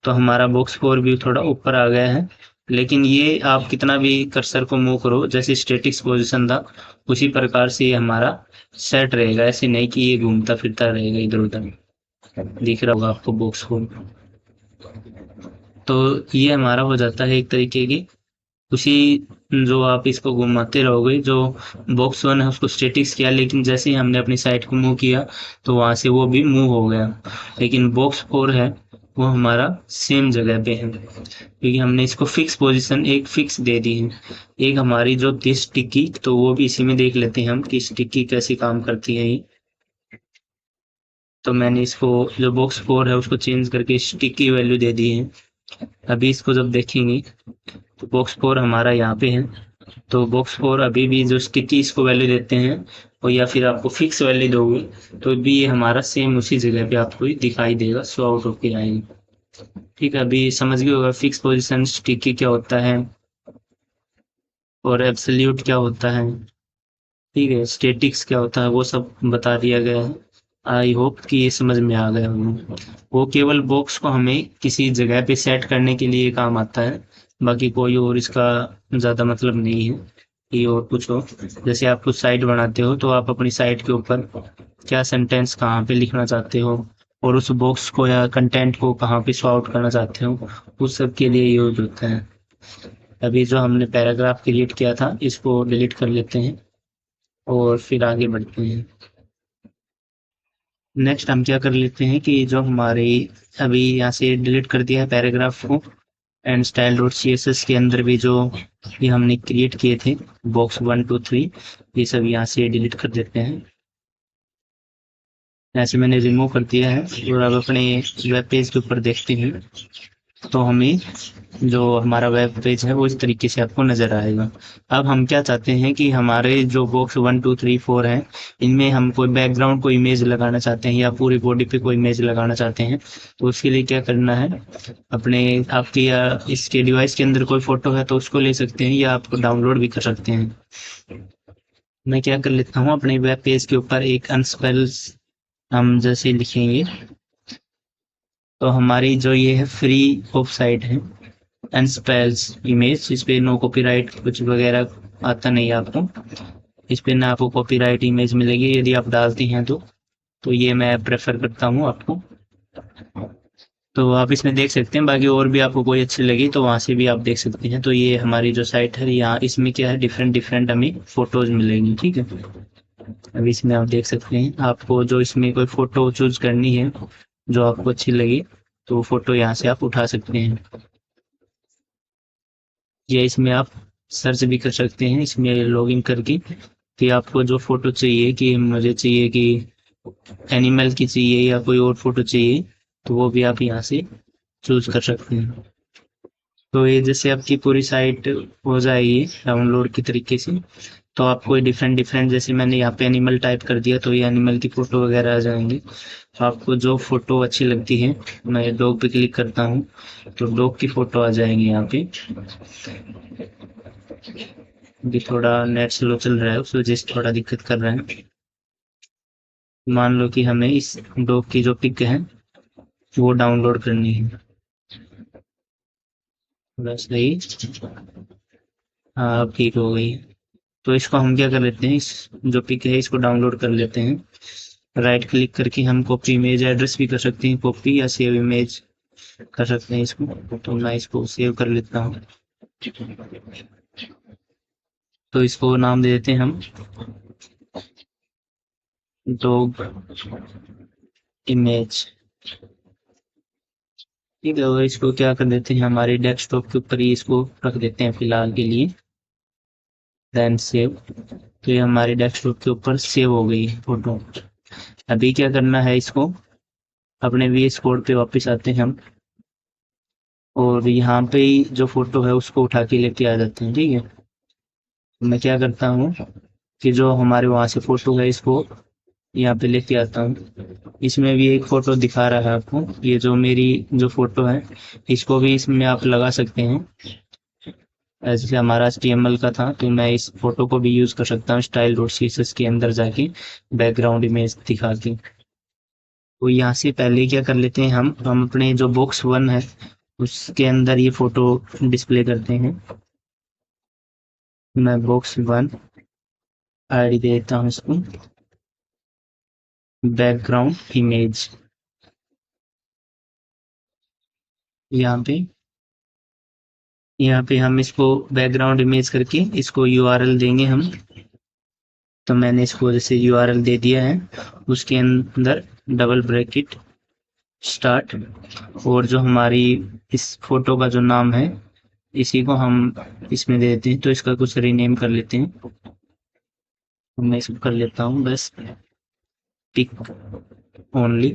तो हमारा बॉक्स 4 भी थोड़ा ऊपर आ गया है, लेकिन ये आप कितना भी कर्सर को मूव करो, जैसे स्टैटिक्स पोजीशन था उसी प्रकार से ये हमारा सेट रहेगा, ऐसे नहीं कि ये घूमता फिरता रहेगा इधर उधर। दिख रहा होगा आपको बॉक्स 4। तो ये हमारा हो जाता है एक तरीके की उसी, जो आप इसको घुमाते रहोगे, जो बॉक्स 1 है उसको स्टैटिक्स किया, लेकिन जैसे ही हमने अपनी साइट को मूव किया तो वहां से वो भी मूव हो गया। लेकिन बॉक्स 4 है वो हमारा सेम जगह पे है क्योंकि हमने इसको फिक्स पोजीशन एक फिक्स दे दी है। एक हमारी जो थी स्टिकी, तो वो भी इसी में देख लेते हैं हम कि स्टिकी कैसे काम करती है ये। तो मैंने इसको जो बॉक्स 4 है उसको चेंज करके स्टिकी वैल्यू दे दी है। अभी इसको जब देखेंगे तो बॉक्स 4 हमारा यहाँ पे है, तो बॉक्स 4 अभी भी जो स्टिकी इसको वैल्यू देते हैं और या फिर आपको फिक्स वैल्यू दोगे तो भी ये हमारा सेम उसी जगह पे आपको ही दिखाई देगा, शो आउट होके आएगी। ठीक है, अभी समझ गए होगा फिक्स पोजीशन स्टिकी क्या होता है और एब्सोल्यूट क्या होता है। ठीक है, स्टैटिक्स क्या होता है वो सब बता दिया गया है। आई होप कि ये समझ में आ गया होगा। वो केवल बॉक्स को हमें किसी जगह पे सेट करने के लिए काम आता है, बाकी कोई और इसका ज़्यादा मतलब नहीं है कि और कुछ हो। जैसे आप कुछ साइट बनाते हो तो आप अपनी साइट के ऊपर क्या सेंटेंस कहाँ पे लिखना चाहते हो और उस बॉक्स को या कंटेंट को कहाँ पे शो आउट करना चाहते हो, उस सब के लिए यूज होता है। अभी जो हमने पैराग्राफ क्रिएट किया था इसको डिलीट कर लेते हैं और फिर आगे बढ़ते हैं। नेक्स्ट हम क्या कर लेते हैं कि जो हमारे अभी यहाँ से डिलीट कर दिया है पैराग्राफ को, and style dot C S S के अंदर भी जो ये हमने क्रिएट किए थे बॉक्स 1 2 3, ये सब यहाँ से डिलीट कर देते हैं। ऐसे मैंने रिमूव कर दिया है और अब अपने वेब पेज के ऊपर देखते हैं तो हमें जो हमारा वेब पेज है वो इस तरीके से आपको नजर आएगा। अब हम क्या चाहते हैं कि हमारे जो बॉक्स 1 2 3 4 हैं इनमें हम कोई बैकग्राउंड को इमेज लगाना चाहते हैं या पूरी बॉडी पे कोई इमेज लगाना चाहते हैं, तो उसके लिए क्या करना है, अपने आपकी या इसके डिवाइस के अंदर कोई फोटो है तो उसको ले सकते हैं या आपको डाउनलोड भी कर सकते हैं। मैं क्या कर लेता हूँ, अपने वेब पेज के ऊपर एक अनस्पेल्स हम जैसे लिखेंगे तो हमारी जो ये है फ्री ऑफ साइट है अनस्पेल्स इमेज, इस पे नो कॉपीराइट कुछ वगैरह आता नहीं है आपको, इस पे ना आपको कॉपीराइट इमेज मिलेगी यदि आप डालती हैं तो ये मैं प्रेफर करता हूँ आपको। तो आप इसमें देख सकते हैं, बाकी और भी आपको कोई अच्छी लगी तो वहाँ से भी आप देख सकते हैं। तो ये हमारी जो साइट है यहाँ इसमें क्या है, डिफरेंट डिफरेंट हमें फोटोज मिलेंगी। ठीक है, अभी इसमें आप देख सकते हैं, आपको जो इसमें कोई फोटो चूज करनी है जो आपको अच्छी लगी तो फोटो यहाँ से आप उठा सकते हैं, या इसमें आप सर्च भी कर सकते हैं इसमें लॉगिन करके कि आपको जो फोटो चाहिए, कि मुझे चाहिए कि एनिमल की चाहिए या कोई और फोटो चाहिए, तो वो भी आप यहाँ से चूज कर सकते हैं। तो ये जैसे आपकी पूरी साइट हो जाएगी डाउनलोड की तरीके से, तो आपको डिफरेंट डिफरेंट, जैसे मैंने यहाँ पे एनिमल टाइप कर दिया तो ये एनिमल की फ़ोटो वगैरह आ जाएंगी। तो आपको जो फ़ोटो अच्छी लगती है, मैं डॉग पे क्लिक करता हूँ तो डॉग की फ़ोटो आ जाएंगी यहाँ पे। अभी थोड़ा नेट स्लो चल रहा है, उस वजह से थोड़ा दिक्कत कर रहा है। मान लो कि हमें इस डॉग की जो पिक है वो डाउनलोड करनी है, बस यही। हाँ, अब ठीक हो गई। तो इसको हम क्या कर लेते हैं, इस जो पिक है इसको डाउनलोड कर लेते हैं। राइट क्लिक करके हम कॉपी इमेज एड्रेस भी कर सकते हैं, कॉपी या सेव इमेज कर सकते हैं इसको। तो मैं इसको सेव कर लेता हूँ। तो इसको नाम दे देते हैं हम डॉग इमेज। ठीक है, और इसको क्या कर देते हैं, हमारे डेस्कटॉप के ऊपर ही इसको रख देते हैं फिलहाल के लिए। Then save. तो ये हमारे डेस्कटॉप के ऊपर सेव हो गई है फोटो। अभी क्या करना है, इसको अपने VS कोड पे वापस आते हैं हम, और यहाँ पे ही जो फोटो है उसको उठा के लेके आ जाते हैं। ठीक है, तो मैं क्या करता हूँ कि जो हमारे वहाँ से फोटो है इसको यहाँ पे लेके आता हूँ। इसमें भी एक फोटो दिखा रहा है आपको, ये जो मेरी जो फोटो है इसको भी इसमें आप लगा सकते हैं। जैसे हमारा HTML का था तो मैं इस फोटो को भी यूज कर सकता हूँ स्टाइल डॉट CSS के अंदर जाके बैकग्राउंड इमेज दिखा के। तो यहाँ से पहले क्या कर लेते हैं, हम अपने जो box 1 है उसके अंदर ये फोटो डिस्प्ले करते हैं। मैं box 1 ID दे देता हूँ इसको बैकग्राउंड इमेज। यहाँ पे हम इसको बैकग्राउंड इमेज करके इसको URL देंगे हम। तो मैंने इसको जैसे URL दे दिया है, उसके अंदर डबल ब्रैकेट स्टार्ट, और जो हमारी इस फोटो का जो नाम है इसी को हम इसमें दे देते हैं। तो इसका कुछ रीनेम कर लेते हैं, तो मैं इसको कर लेता हूँ बस पिक ओनली।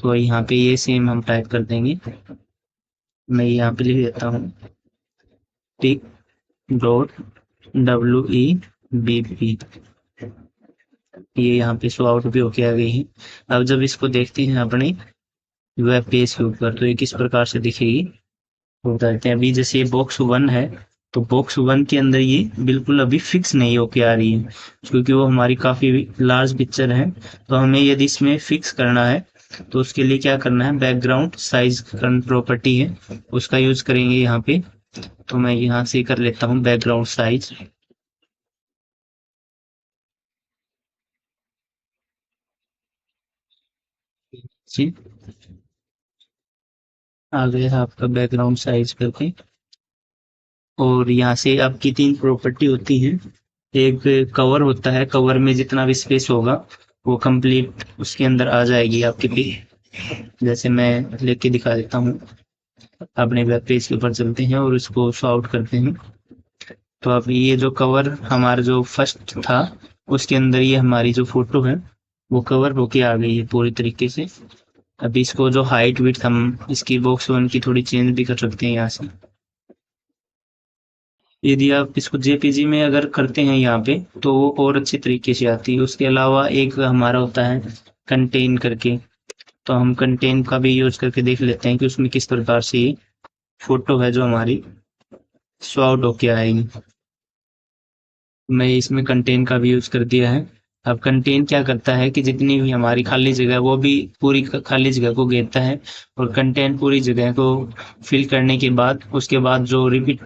तो यहाँ पे ये सेम हम टाइप कर देंगे। मैं यहाँ पे लिख देता हूँ पिक डॉट WEBP। ये यहाँ पे शो आउट भी होके आ गई है। अब जब इसको देखते हैं अपने वेब पेज के ऊपर तो ये किस प्रकार से दिखेगी वो बताते हैं। अभी जैसे ये box 1 है, तो box 1 के अंदर ये बिल्कुल अभी फिक्स नहीं होके आ रही है, क्योंकि वो हमारी काफी लार्ज पिक्चर है। तो हमें यदि इसमें फिक्स करना है तो उसके लिए क्या करना है, बैकग्राउंड साइज प्रॉपर्टी है उसका यूज करेंगे यहाँ पे। तो मैं यहाँ से कर लेता हूँ बैकग्राउंड साइज जी। आ गया आपका बैकग्राउंड साइज करके। और यहाँ से आपकी 3 प्रॉपर्टी होती हैं। एक कवर होता है, कवर में जितना भी स्पेस होगा वो कंप्लीट उसके अंदर आ जाएगी आपके भी। जैसे मैं लेके दिखा देता हूँ, अपने वेब पेज के ऊपर चलते हैं और इसको शो आउट करते हैं। तो अब ये जो कवर हमारा जो फर्स्ट था उसके अंदर ये हमारी जो फोटो है वो कवर होके आ गई है पूरी तरीके से। अभी इसको जो हाइट विड्थ हम इसकी box 1 की थोड़ी चेंज भी कर सकते हैं यहाँ से। यदि आप इसको JPG में अगर करते हैं यहाँ पे तो वो और अच्छे तरीके से आती है। उसके अलावा एक हमारा होता है कंटेन करके, तो हम कंटेन का भी यूज करके देख लेते हैं कि उसमें किस प्रकार से फोटो है जो हमारी शो आउट होके आएगी। मैं इसमें कंटेन का भी यूज कर दिया है। अब कंटेन क्या करता है कि जितनी भी हमारी खाली जगह वो भी पूरी खाली जगह को घेरता है, और कंटेन पूरी जगह को फिल करने के बाद उसके बाद जो रिपीट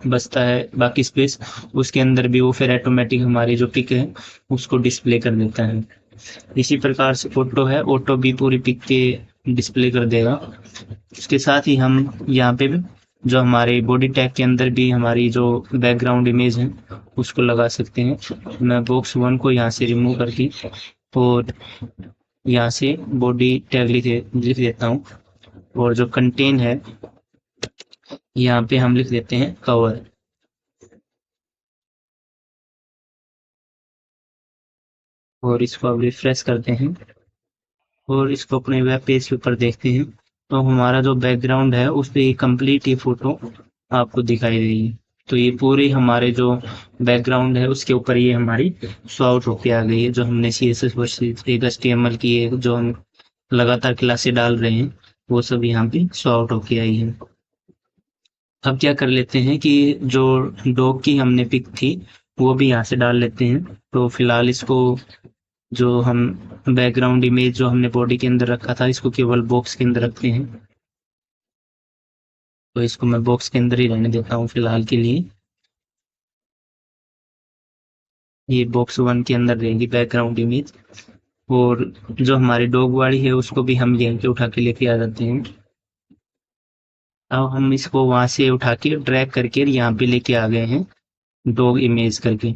बचता है बाकी स्पेस उसके अंदर भी वो फिर ऑटोमेटिक हमारी जो पिक है उसको डिस्प्ले कर देता है। इसी प्रकार से फोटो है ऑटो भी पूरी पिक के डिस्प्ले कर देगा। उसके साथ ही हम यहाँ पे भी जो हमारे बॉडी टैग के अंदर भी हमारी जो बैकग्राउंड इमेज है उसको लगा सकते हैं। मैं box 1 को यहाँ से रिमूव करके और यहाँ से बॉडी टैग लिख देता हूँ, और जो कंटेन है यहाँ पे हम लिख देते हैं कवर। और इसको अब रिफ्रेश करते हैं और इसको अपने वेब पेज के ऊपर देखते हैं, तो हमारा जो बैकग्राउंड है उस पे कंप्लीट ये फोटो आपको दिखाई देगी। तो ये पूरी हमारे जो बैकग्राउंड है उसके ऊपर ये हमारी शो आउट होके आ गई है, जो हमने CSS वर्सेस एक HTML की है जो हम लगातार क्लासें डाल रहे हैं वो सब यहाँ पे शो आउट होके आई है। अब क्या कर लेते हैं कि जो डॉग की हमने पिक थी वो भी यहाँ से डाल लेते हैं। तो फिलहाल इसको जो हम बैकग्राउंड इमेज जो हमने बॉडी के अंदर रखा था इसको केवल बॉक्स के अंदर रखते हैं। तो इसको मैं बॉक्स के अंदर ही रहने देता हूँ फिलहाल के लिए। ये बॉक्स 1 के अंदर रहेगी बैकग्राउंड इमेज। और जो हमारी डॉग वाली है उसको भी हम यहीं पे उठा के लेके आ जाते हैं। अब हम इसको वहां से उठा के ड्रैग करके यहाँ पे लेके आ गए हैं डॉग इमेज करके।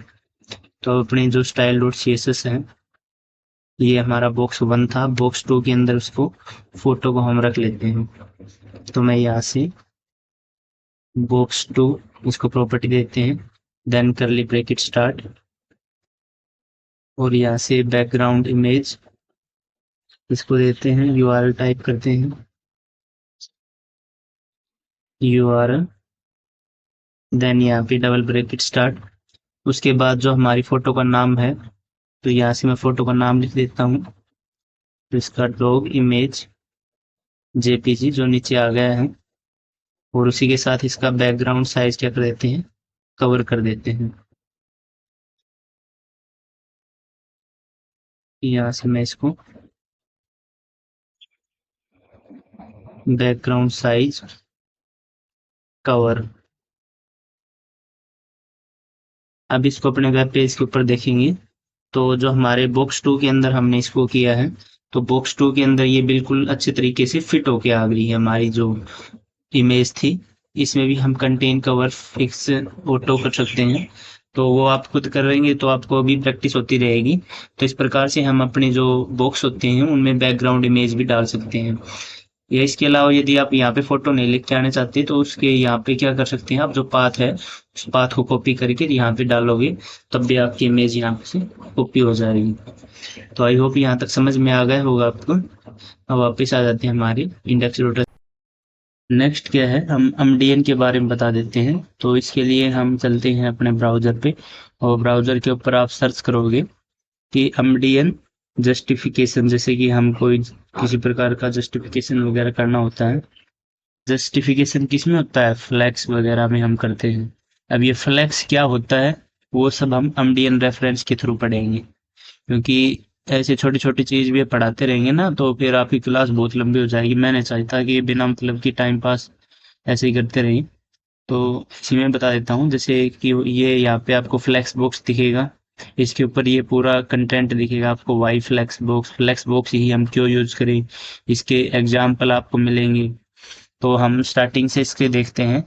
तो अपने जो स्टाइल डॉट CSS है ये हमारा बॉक्स 1 था, बॉक्स 2 के अंदर उसको फोटो को हम रख लेते हैं। तो मैं यहाँ से बॉक्स 2 इसको प्रॉपर्टी देते हैं, देन करली ब्रैकेट स्टार्ट और यहाँ से बैकग्राउंड इमेज इसको देते हैं, URL टाइप करते हैं URL, देन यहाँ पे डबल ब्रैकेट स्टार्ट। उसके बाद जो हमारी फोटो का नाम है तो यहाँ से मैं फोटो का नाम लिख देता हूँ। तो इसका डॉग इमेज JPG जो नीचे आ गया है और उसी के साथ इसका बैकग्राउंड साइज क्या कर देते हैं, कवर कर देते हैं। यहाँ से मैं इसको बैकग्राउंड साइज कवर। अब इसको अपने वेब पेज के ऊपर देखेंगे तो जो हमारे बॉक्स 2 के अंदर हमने इसको किया है तो बॉक्स 2 के अंदर ये बिल्कुल अच्छे तरीके से फिट होके आ गई है हमारी जो इमेज थी। इसमें भी हम कंटेन कवर फिक्स ऑटो कर सकते हैं, तो वो आप खुद करेंगे तो आपको अभी प्रैक्टिस होती रहेगी। तो इस प्रकार से हम अपने जो बॉक्स होते हैं उनमें बैकग्राउंड इमेज भी डाल सकते हैं। या इसके अलावा यदि आप यहाँ पे फोटो नहीं लेके आने चाहते तो उसके यहाँ पे क्या कर सकते हैं, आप जो पाथ है उस पाथ को कॉपी करके यहाँ पे डालोगे तब भी आपकी इमेज यहाँ पे से कॉपी हो जाएगी। तो आई होप यहाँ तक समझ में आ गया होगा आपको। अब वापस आ जाते हैं हमारे इंडेक्स डॉट। नेक्स्ट क्या है, हम MDN के बारे में बता देते हैं। तो इसके लिए हम चलते हैं अपने ब्राउज़र पे और ब्राउज़र के ऊपर आप सर्च करोगे कि MDN जस्टिफिकेशन, जैसे कि हम कोई किसी प्रकार का जस्टिफिकेशन वगैरह करना होता है। जस्टिफिकेशन किस में होता है, फ्लैक्स वगैरह में हम करते हैं। अब ये फ्लैक्स क्या होता है वो सब हम MDN रेफरेंस के थ्रू पढ़ेंगे, क्योंकि ऐसे छोटी छोटी चीज भी पढ़ाते रहेंगे ना तो फिर आपकी क्लास बहुत लंबी हो जाएगी। मैं नहीं चाहता कि बिना मतलब की टाइम पास ऐसे ही करते रहिए। तो इसी में बता देता हूँ, जैसे कि ये यहाँ पे आपको फ्लेक्स बॉक्स दिखेगा, इसके ऊपर ये पूरा कंटेंट दिखेगा आपको। वाई फ्लेक्स बॉक्स ही हम क्यों यूज करें, इसके एग्जाम्पल आपको मिलेंगे। तो हम स्टार्टिंग से इसके देखते हैं।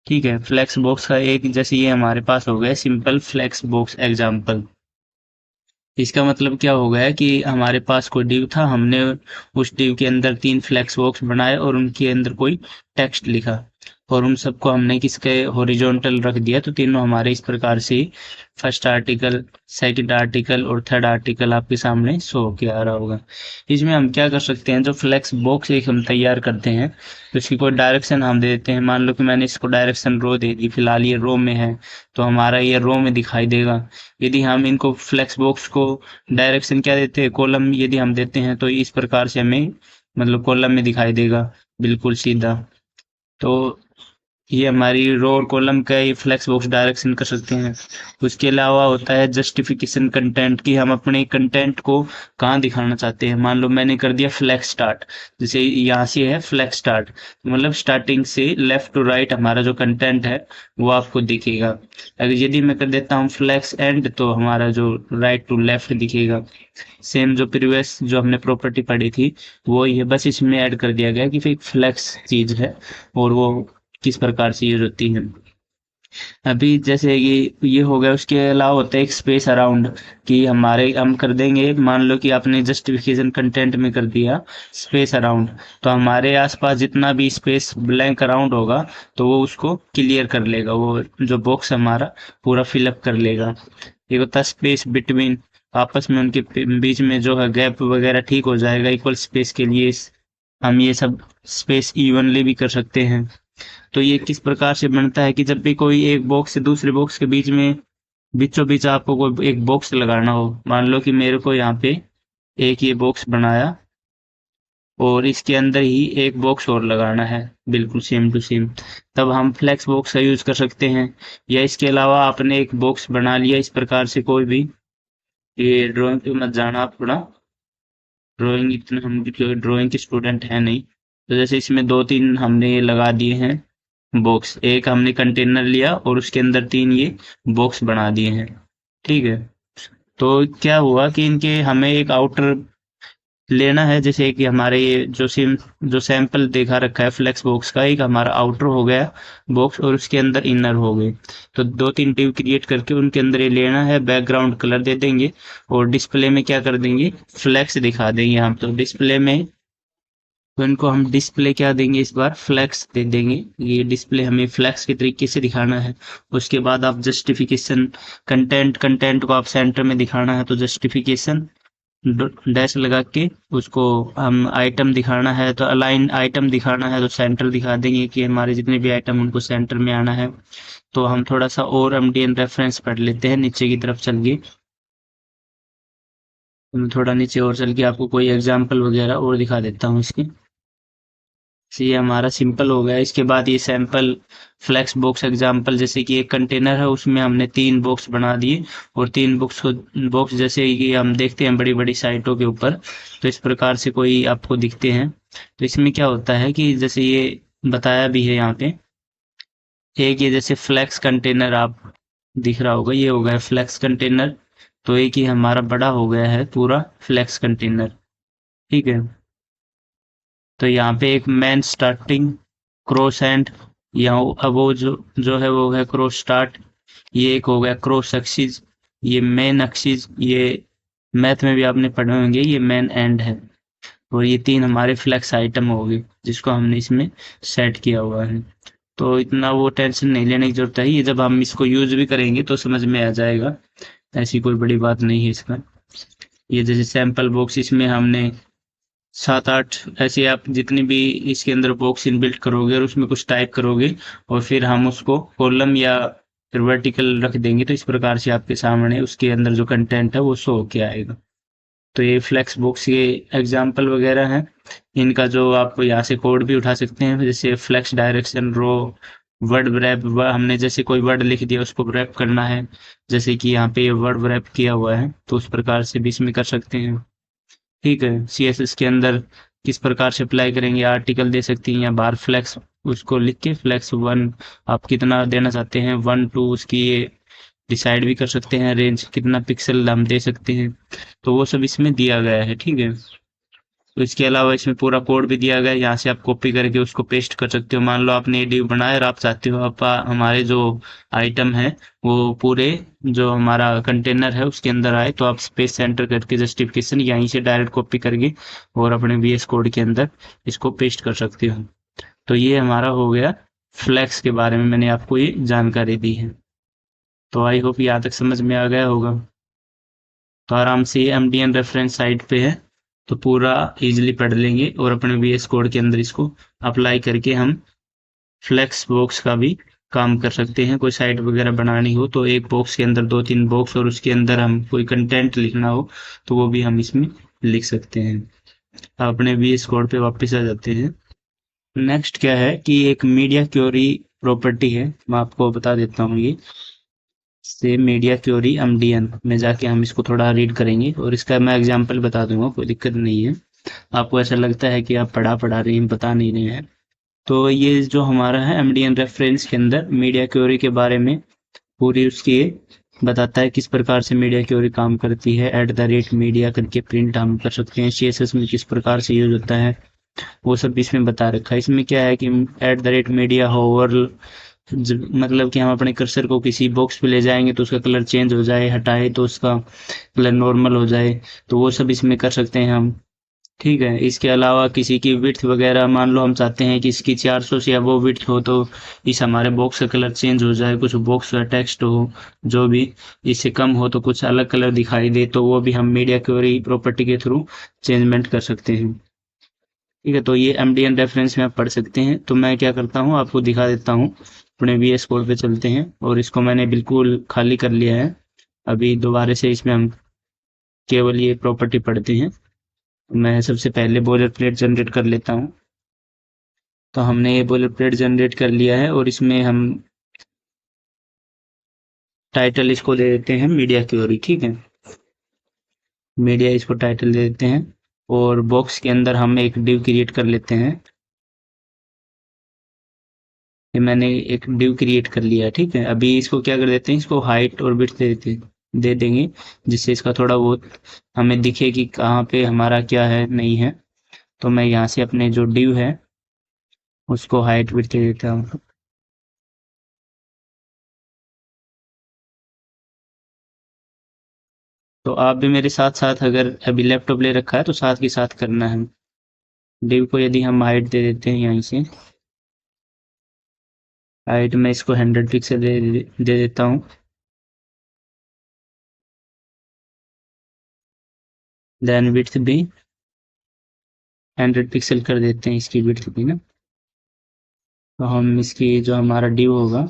ठीक है, फ्लेक्स बॉक्स का एक जैसे ये हमारे पास हो गया सिंपल फ्लेक्स बॉक्स एग्जाम्पल। इसका मतलब क्या हो गया कि हमारे पास कोई डिव था, हमने उस डिव के अंदर 3 फ्लेक्स बॉक्स बनाए और उनके अंदर कोई टेक्स्ट लिखा और उन सबको हमने किसके हॉरिजॉन्टल रख दिया। तो तीनों हमारे इस प्रकार से फर्स्ट आर्टिकल, सेकंड आर्टिकल और थर्ड आर्टिकल आपके सामने शो होके आ रहा होगा। इसमें हम क्या कर सकते हैं, जो फ्लेक्स बॉक्स एक हम तैयार करते हैं तो इसकी कोई डायरेक्शन हम दे देते हैं। मान लो कि मैंने इसको डायरेक्शन रो दे दी, फिलहाल ये रो में है तो हमारा ये रो में दिखाई देगा। यदि हम इनको फ्लेक्स बॉक्स को डायरेक्शन क्या देते हैं, कॉलम यदि हम देते हैं तो इस प्रकार से हमें मतलब कॉलम में दिखाई देगा बिल्कुल सीधा। तो ये हमारी रो और कॉलम का ही फ्लेक्स बॉक्स डायरेक्शन कर सकते हैं। उसके अलावा होता है जस्टिफिकेशन कंटेंट की, हम अपने कंटेंट को कहाँ दिखाना चाहते हैं। मान लो मैंने कर दिया फ्लेक्स स्टार्ट, जैसे यहाँ से है फ्लेक्स स्टार्ट मतलब स्टार्टिंग से लेफ्ट टू राइट हमारा जो कंटेंट है वो आपको दिखेगा। अगर यदि मैं कर देता हूँ फ्लेक्स एंड तो हमारा जो राइट टू लेफ्ट दिखेगा। सेम जो प्रीवियस जो हमने प्रॉपर्टी पढ़ी थी वो ये बस इसमें ऐड कर दिया गया कि फिर फ्लेक्स चीज है और वो किस प्रकार से यूज होती है। अभी जैसे ये हो गया, उसके अलावा होता है एक स्पेस अराउंड कि हमारे हम कर देंगे। मान लो कि आपने जस्टिफिकेशन कंटेंट में कर दिया स्पेस अराउंड, तो हमारे आसपास जितना भी स्पेस ब्लैंक अराउंड होगा तो वो उसको क्लियर कर लेगा, वो जो बॉक्स हमारा पूरा फिलअप कर लेगा। एक होता है स्पेस बिटवीन, आपस में उनके बीच में जो है गैप वगैरह ठीक हो जाएगा इक्वल स्पेस के लिए। हम ये सब स्पेस इवनली भी कर सकते हैं। तो ये किस प्रकार से बनता है कि जब भी कोई एक बॉक्स से दूसरे बॉक्स के बीच में बीचों बीच आपको कोई एक बॉक्स लगाना हो, मान लो कि मेरे को यहाँ पे एक ये बॉक्स बनाया और इसके अंदर ही एक बॉक्स और लगाना है बिल्कुल सेम टू सेम, तब हम फ्लेक्स बॉक्स का यूज कर सकते हैं। या इसके अलावा आपने एक बॉक्स बना लिया इस प्रकार से कोई भी, ये ड्राइंग पे मत जाना आप थोड़ा, ड्राइंग इतना हम भी ड्राइंग के स्टूडेंट हैं नहीं। तो जैसे इसमें दो तीन हमने ये लगा दिए हैं बॉक्स, एक हमने कंटेनर लिया और उसके अंदर तीन ये बॉक्स बना दिए हैं, ठीक है। तो क्या हुआ कि इनके हमें एक आउटर लेना है, जैसे कि हमारे ये जो सैंपल देखा रखा है फ्लेक्स बॉक्स का, एक हमारा आउटर हो गया बॉक्स और उसके अंदर इनर हो गए। तो दो तीन डिव क्रिएट करके उनके अंदर ये लेना है, बैकग्राउंड कलर दे देंगे और डिस्प्ले में क्या कर देंगे, फ्लेक्स दिखा देंगे हम। तो डिस्प्ले में तो इनको हम डिस्प्ले क्या देंगे, इस बार फ्लेक्स दे देंगे। ये डिस्प्ले हमें फ्लेक्स के तरीके से दिखाना है। उसके बाद आप जस्टिफिकेशन, कंटेंट को आप सेंटर में दिखाना है तो जस्टिफिकेशन डैश लगा के उसको हम आइटम दिखाना है तो अलाइन आइटम दिखाना है तो सेंटर दिखा देंगे कि हमारे जितने भी आइटम उनको सेंटर में आना है। तो हम थोड़ा सा और एमडीएन रेफरेंस पढ़ लेते हैं नीचे की तरफ चल के, तो मैं थोड़ा नीचे और चल के आपको कोई एग्जांपल वगैरह और दिखा देता हूँ इसके। ये हमारा सिंपल हो गया। इसके बाद ये सैंपल फ्लेक्स बॉक्स एग्जांपल, जैसे कि एक कंटेनर है उसमें हमने तीन बॉक्स बना दिए और तीन बॉक्स जैसे कि हम देखते हैं बड़ी बड़ी साइटों के ऊपर, तो इस प्रकार से कोई आपको दिखते हैं। तो इसमें क्या होता है कि जैसे ये बताया भी है यहाँ पे, एक ये जैसे फ्लेक्स कंटेनर आप दिख रहा होगा, ये हो गया फ्लेक्स कंटेनर। तो एक ही हमारा बड़ा हो गया है पूरा फ्लेक्स कंटेनर, ठीक है। तो यहाँ पे एक मैन स्टार्टिंग क्रॉस एंड, यहाँ अब वो जो है वो है क्रॉस स्टार्ट। ये एक हो गया क्रॉस एक्सिस, ये मेन एक्सिस, ये मैथ में भी आपने पढ़े होंगे, ये मेन एंड है। और ये तीन हमारे फ्लेक्स आइटम हो गए जिसको हमने इसमें सेट किया हुआ है। तो इतना वो टेंशन नहीं लेने की जरूरत है, ये जब हम इसको यूज भी करेंगे तो समझ में आ जाएगा, ऐसी कोई बड़ी बात नहीं है इसका। ये जैसे सैंपल बॉक्स, इसमें हमने 7-8 ऐसे आप जितनी भी इसके अंदर बॉक्स इनबिल्ट करोगे और उसमें कुछ टाइप करोगे और फिर हम उसको कॉलम या फिर वर्टिकल रख देंगे तो इस प्रकार से आपके सामने उसके अंदर जो कंटेंट है वो शो होके आएगा। तो ये फ्लेक्स बॉक्स के एग्जाम्पल वगैरह हैं, इनका जो आप यहाँ से कोड भी उठा सकते हैं, जैसे फ्लेक्स डायरेक्शन रो वर्ड रैप, हमने जैसे कोई वर्ड लिख दिया उसको रैप करना है, जैसे कि यहाँ पे ये वर्ड रैप किया हुआ है तो उस प्रकार से भी इसमें कर सकते हैं, ठीक है। सीएसएस के अंदर किस प्रकार से अप्लाई करेंगे, आर्टिकल दे सकती हैं या बार फ्लेक्स, उसको लिख के फ्लेक्स वन आप कितना देना चाहते हैं, 1 2 उसकी ये डिसाइड भी कर सकते हैं, रेंज कितना पिक्सल हम दे सकते हैं, तो वो सब इसमें दिया गया है, ठीक है। तो इसके अलावा इसमें पूरा कोड भी दिया गया है, यहाँ से आप कॉपी करके उसको पेस्ट कर सकते हो। मान लो आपने ये डिव बनाया और आप चाहते हो आप हमारे जो आइटम है वो पूरे जो हमारा कंटेनर है उसके अंदर आए, तो आप स्पेस सेंटर करके जस्टिफिकेशन यहीं से डायरेक्ट कॉपी करके और अपने वीएस कोड के अंदर इसको पेस्ट कर सकते हो। तो ये हमारा हो गया फ्लेक्स के बारे में, मैंने आपको ये जानकारी दी है। तो आई होप यहाँ तक समझ में आ गया होगा। तो आराम से ये एमडीएन रेफरेंस साइट पे है, तो पूरा इजीली पढ़ लेंगे और अपने वीएस कोड के अंदर इसको अप्लाई करके हम फ्लेक्स बॉक्स का भी काम कर सकते हैं। कोई साइट वगैरह बनानी हो तो एक बॉक्स के अंदर दो तीन बॉक्स और उसके अंदर हम कोई कंटेंट लिखना हो तो वो भी हम इसमें लिख सकते हैं। अपने वीएस कोड पे वापस आ जाते हैं। नेक्स्ट क्या है कि एक मीडिया क्वेरी प्रॉपर्टी है, मैं आपको बता देता हूँ। ये से मीडिया क्वेरी एमडीएन में जाके हम इसको थोड़ा रीड करेंगे और इसका मैं एग्जांपल बता दूंगा, कोई दिक्कत नहीं है। आपको ऐसा लगता है कि आप पढ़ा रहे हैं, बता नहीं रहे हैं। तो ये जो हमारा है एमडीएन रेफरेंस के अंदर मीडिया क्वेरी के बारे में पूरी उसकी बताता है किस प्रकार से मीडिया क्वेरी काम करती है। @मीडिया करके प्रिंट हम कर सकते हैं, सीएसएस में किस प्रकार से यूज होता है वो सब इसमें बता रखा है। इसमें क्या है कि @मीडिया होवर, मतलब कि हम अपने कर्सर को किसी बॉक्स पे ले जाएंगे तो उसका कलर चेंज हो जाए, हटाए तो उसका कलर नॉर्मल हो जाए, तो वो सब इसमें कर सकते हैं हम, ठीक है। इसके अलावा किसी की विड्थ वगैरह, मान लो हम चाहते हैं कि इसकी 400 से अबव विड्थ हो तो इस हमारे बॉक्स का कलर चेंज हो जाए, कुछ बॉक्स का टेक्स्ट हो जो भी इससे कम हो तो कुछ अलग कलर दिखाई दे, तो वो भी हम मीडिया क्वेरी प्रॉपर्टी के थ्रू चेंजमेंट कर सकते हैं। ठीक है, तो ये MDN रेफरेंस में आप पढ़ सकते हैं। तो मैं क्या करता हूँ, आपको दिखा देता हूँ। अपने VS कोड पे चलते हैं और इसको मैंने बिल्कुल खाली कर लिया है। अभी दोबारा से इसमें हम केवल ये प्रॉपर्टी पढ़ते हैं। मैं सबसे पहले बॉयलर प्लेट जनरेट कर लेता हूँ। तो हमने ये बॉयलर प्लेट जनरेट कर लिया है और इसमें हम टाइटल इसको दे देते हैं मीडिया क्वेरी। ठीक है, मीडिया इसको टाइटल दे देते हैं और बॉक्स के अंदर हम एक डिव क्रिएट कर लेते हैं। ये मैंने एक डिव क्रिएट कर लिया। ठीक है, अभी इसको क्या कर देते हैं, इसको हाइट और विड्थ दे देंगे, जिससे इसका थोड़ा बहुत हमें दिखे कि कहाँ पे हमारा क्या है नहीं है। तो मैं यहाँ से अपने जो डिव है उसको हाइट विड्थ दे देता हूँ। तो आप भी मेरे साथ साथ, अगर अभी लैपटॉप ले रखा है तो साथ के साथ करना है। डिव को यदि हम हाइट दे देते हैं यहीं से, हाइट में इसको 100 पिक्सल दे देता हूँ। देन विड्थ भी 100 पिक्सल कर देते हैं, इसकी विड्थ भी ना। तो हम इसकी जो हमारा डिव होगा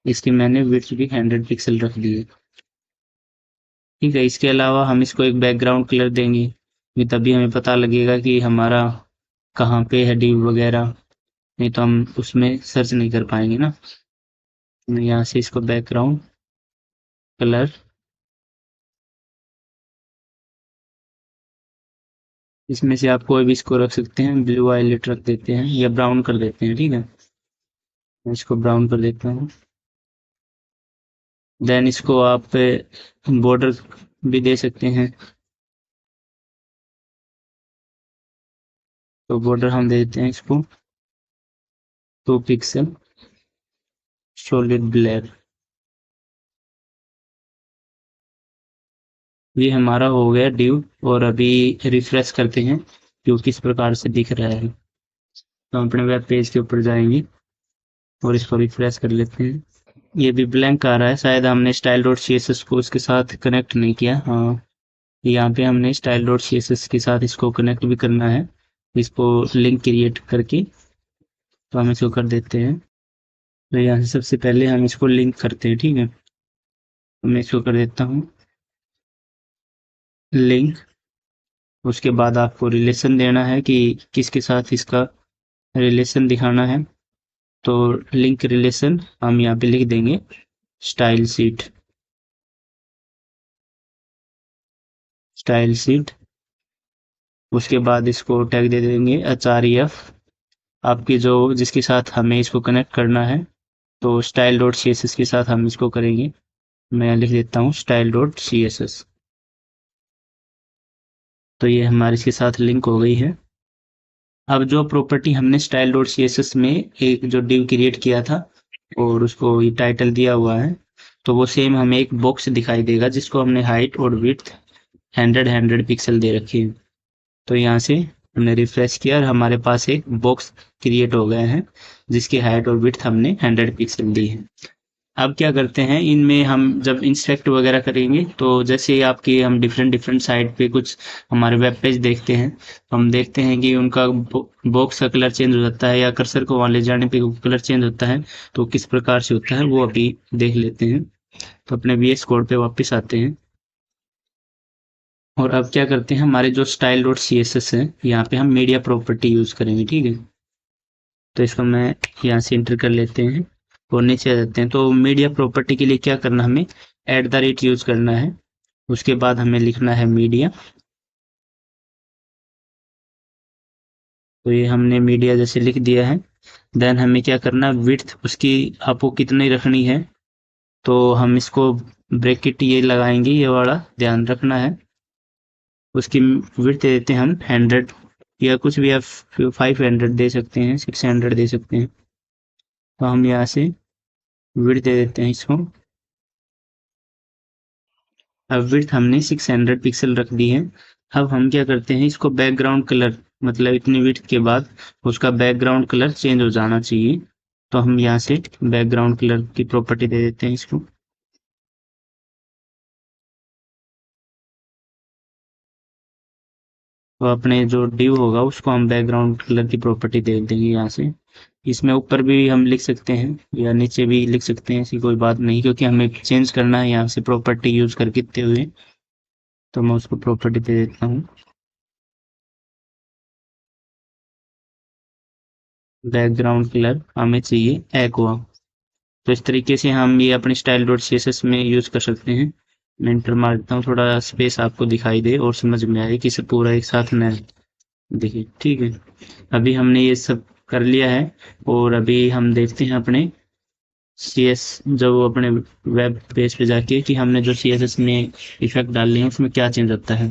इसकी मैंने विड्थ भी 100 पिक्सल रख दी है। ठीक है, इसके अलावा हम इसको एक बैकग्राउंड कलर देंगे, कि तभी हमें पता लगेगा कि हमारा कहाँ पे है डिव वगैरह, नहीं तो हम उसमें सर्च नहीं कर पाएंगे ना। मैं यहाँ से इसको बैकग्राउंड कलर, इसमें से आप कोई भी इसको रख सकते हैं, ब्लू वायलेट रख देते हैं या ब्राउन कर देते हैं। ठीक है, मैं इसको ब्राउन कर देता हूँ। देन इसको आप बॉर्डर भी दे सकते हैं। तो बॉर्डर हम दे देते हैं इसको 2 पिक्सल सॉलिड ब्लैक। ये हमारा हो गया डिव। और अभी रिफ्रेश करते हैं कि वो किस प्रकार से दिख रहा है। तो हम अपने वेब पेज के ऊपर जाएंगे और इसको रिफ्रेश कर लेते हैं। ये भी ब्लैंक आ रहा है, शायद हमने style dot C S S को इसके साथ कनेक्ट नहीं किया। हाँ, यहाँ पे हमने style dot C S S के साथ इसको कनेक्ट भी करना है, इसको लिंक क्रिएट करके। तो हम इसको कर देते हैं। तो यहाँ से सबसे पहले हम इसको लिंक करते हैं। ठीक है, तो मैं इसको कर देता हूँ लिंक। उसके बाद आपको रिलेशन देना है कि किसके साथ इसका रिलेशन दिखाना है। तो लिंक रिलेशन हम यहाँ पे लिख देंगे स्टाइल सीट, स्टाइल सीट। उसके बाद इसको टैग दे देंगे href, आपकी जो जिसके साथ हमें इसको कनेक्ट करना है। तो style dot C S S के साथ हम इसको करेंगे। मैं लिख देता हूँ style dot C S S. तो ये हमारे इसके साथ लिंक हो गई है। अब जो प्रॉपर्टी हमने style dot C S S में एक जो डिव क्रिएट किया था और उसको ये टाइटल दिया हुआ है, तो वो सेम हमें एक बॉक्स दिखाई देगा जिसको हमने हाइट और विड्थ 100 पिक्सल दे रखी है। तो यहाँ से हमने रिफ्रेश किया और हमारे पास एक बॉक्स क्रिएट हो गया है जिसकी हाइट और विड्थ हमने 100 पिक्सल दी है। अब क्या करते हैं, इनमें हम जब इंस्पेक्ट वगैरह करेंगे तो जैसे आपकी हम डिफरेंट डिफरेंट साइट पे कुछ हमारे वेब पेज देखते हैं, तो हम देखते हैं कि उनका बॉक्स का कलर चेंज हो जाता है या कर्सर को वहाँ ले जाने पे कलर चेंज होता है। तो किस प्रकार से होता है वो अभी देख लेते हैं। तो अपने VS कोड पे वापस आते हैं और अब क्या करते हैं, हमारे जो style dot C S S है यहाँ पे हम मीडिया प्रॉपर्टी यूज करेंगे। ठीक है, तो इसको मैं यहाँ से इंटर कर लेते हैं और नीचे आ जाते हैं। तो मीडिया प्रॉपर्टी के लिए क्या करना, हमें @ यूज करना है। उसके बाद हमें लिखना है मीडिया। तो ये हमने मीडिया जैसे लिख दिया है। देन हमें क्या करना, विड्थ उसकी आपको कितनी रखनी है। तो हम इसको ब्रैकेट ये लगाएंगे, ये वाला ध्यान रखना है। उसकी विड्थ दे देते हैं हम 100, या कुछ भी आप 500 दे सकते हैं, 600 दे सकते हैं। तो हम यहाँ से विड्थ दे देते हैं इसको। अब विड्थ हमने 600 पिक्सल रख दी है। अब हम क्या करते हैं, इसको बैकग्राउंड कलर, मतलब इतनी विड्थ के बाद उसका बैकग्राउंड कलर चेंज हो जाना चाहिए। तो हम यहाँ से बैकग्राउंड कलर की प्रॉपर्टी दे देते हैं इसको। तो अपने जो डिव होगा उसको हम बैकग्राउंड कलर की प्रॉपर्टी दे देंगे यहाँ से। इसमें ऊपर भी हम लिख सकते हैं या नीचे भी लिख सकते हैं, ऐसी कोई बात नहीं, क्योंकि हमें चेंज करना है यहाँ से प्रॉपर्टी यूज कर कितने हुए। तो मैं उसको प्रॉपर्टी दे देता हूँ बैकग्राउंड कलर हमें चाहिए एक्वा। तो इस तरीके से हम ये अपने style dot C S S में यूज कर सकते हैं। मैं इंटर मार देता हूँ, थोड़ा स्पेस आपको दिखाई दे और समझ में आए कि सब पूरा एक साथ न देखिए। ठीक है, अभी हमने ये सब कर लिया है और अभी हम देखते हैं अपने सी एस जब वो अपने वेब पेज पे जाके कि हमने जो सी एस एस में इफेक्ट डाल लिए हैं उसमें क्या चेंज होता है।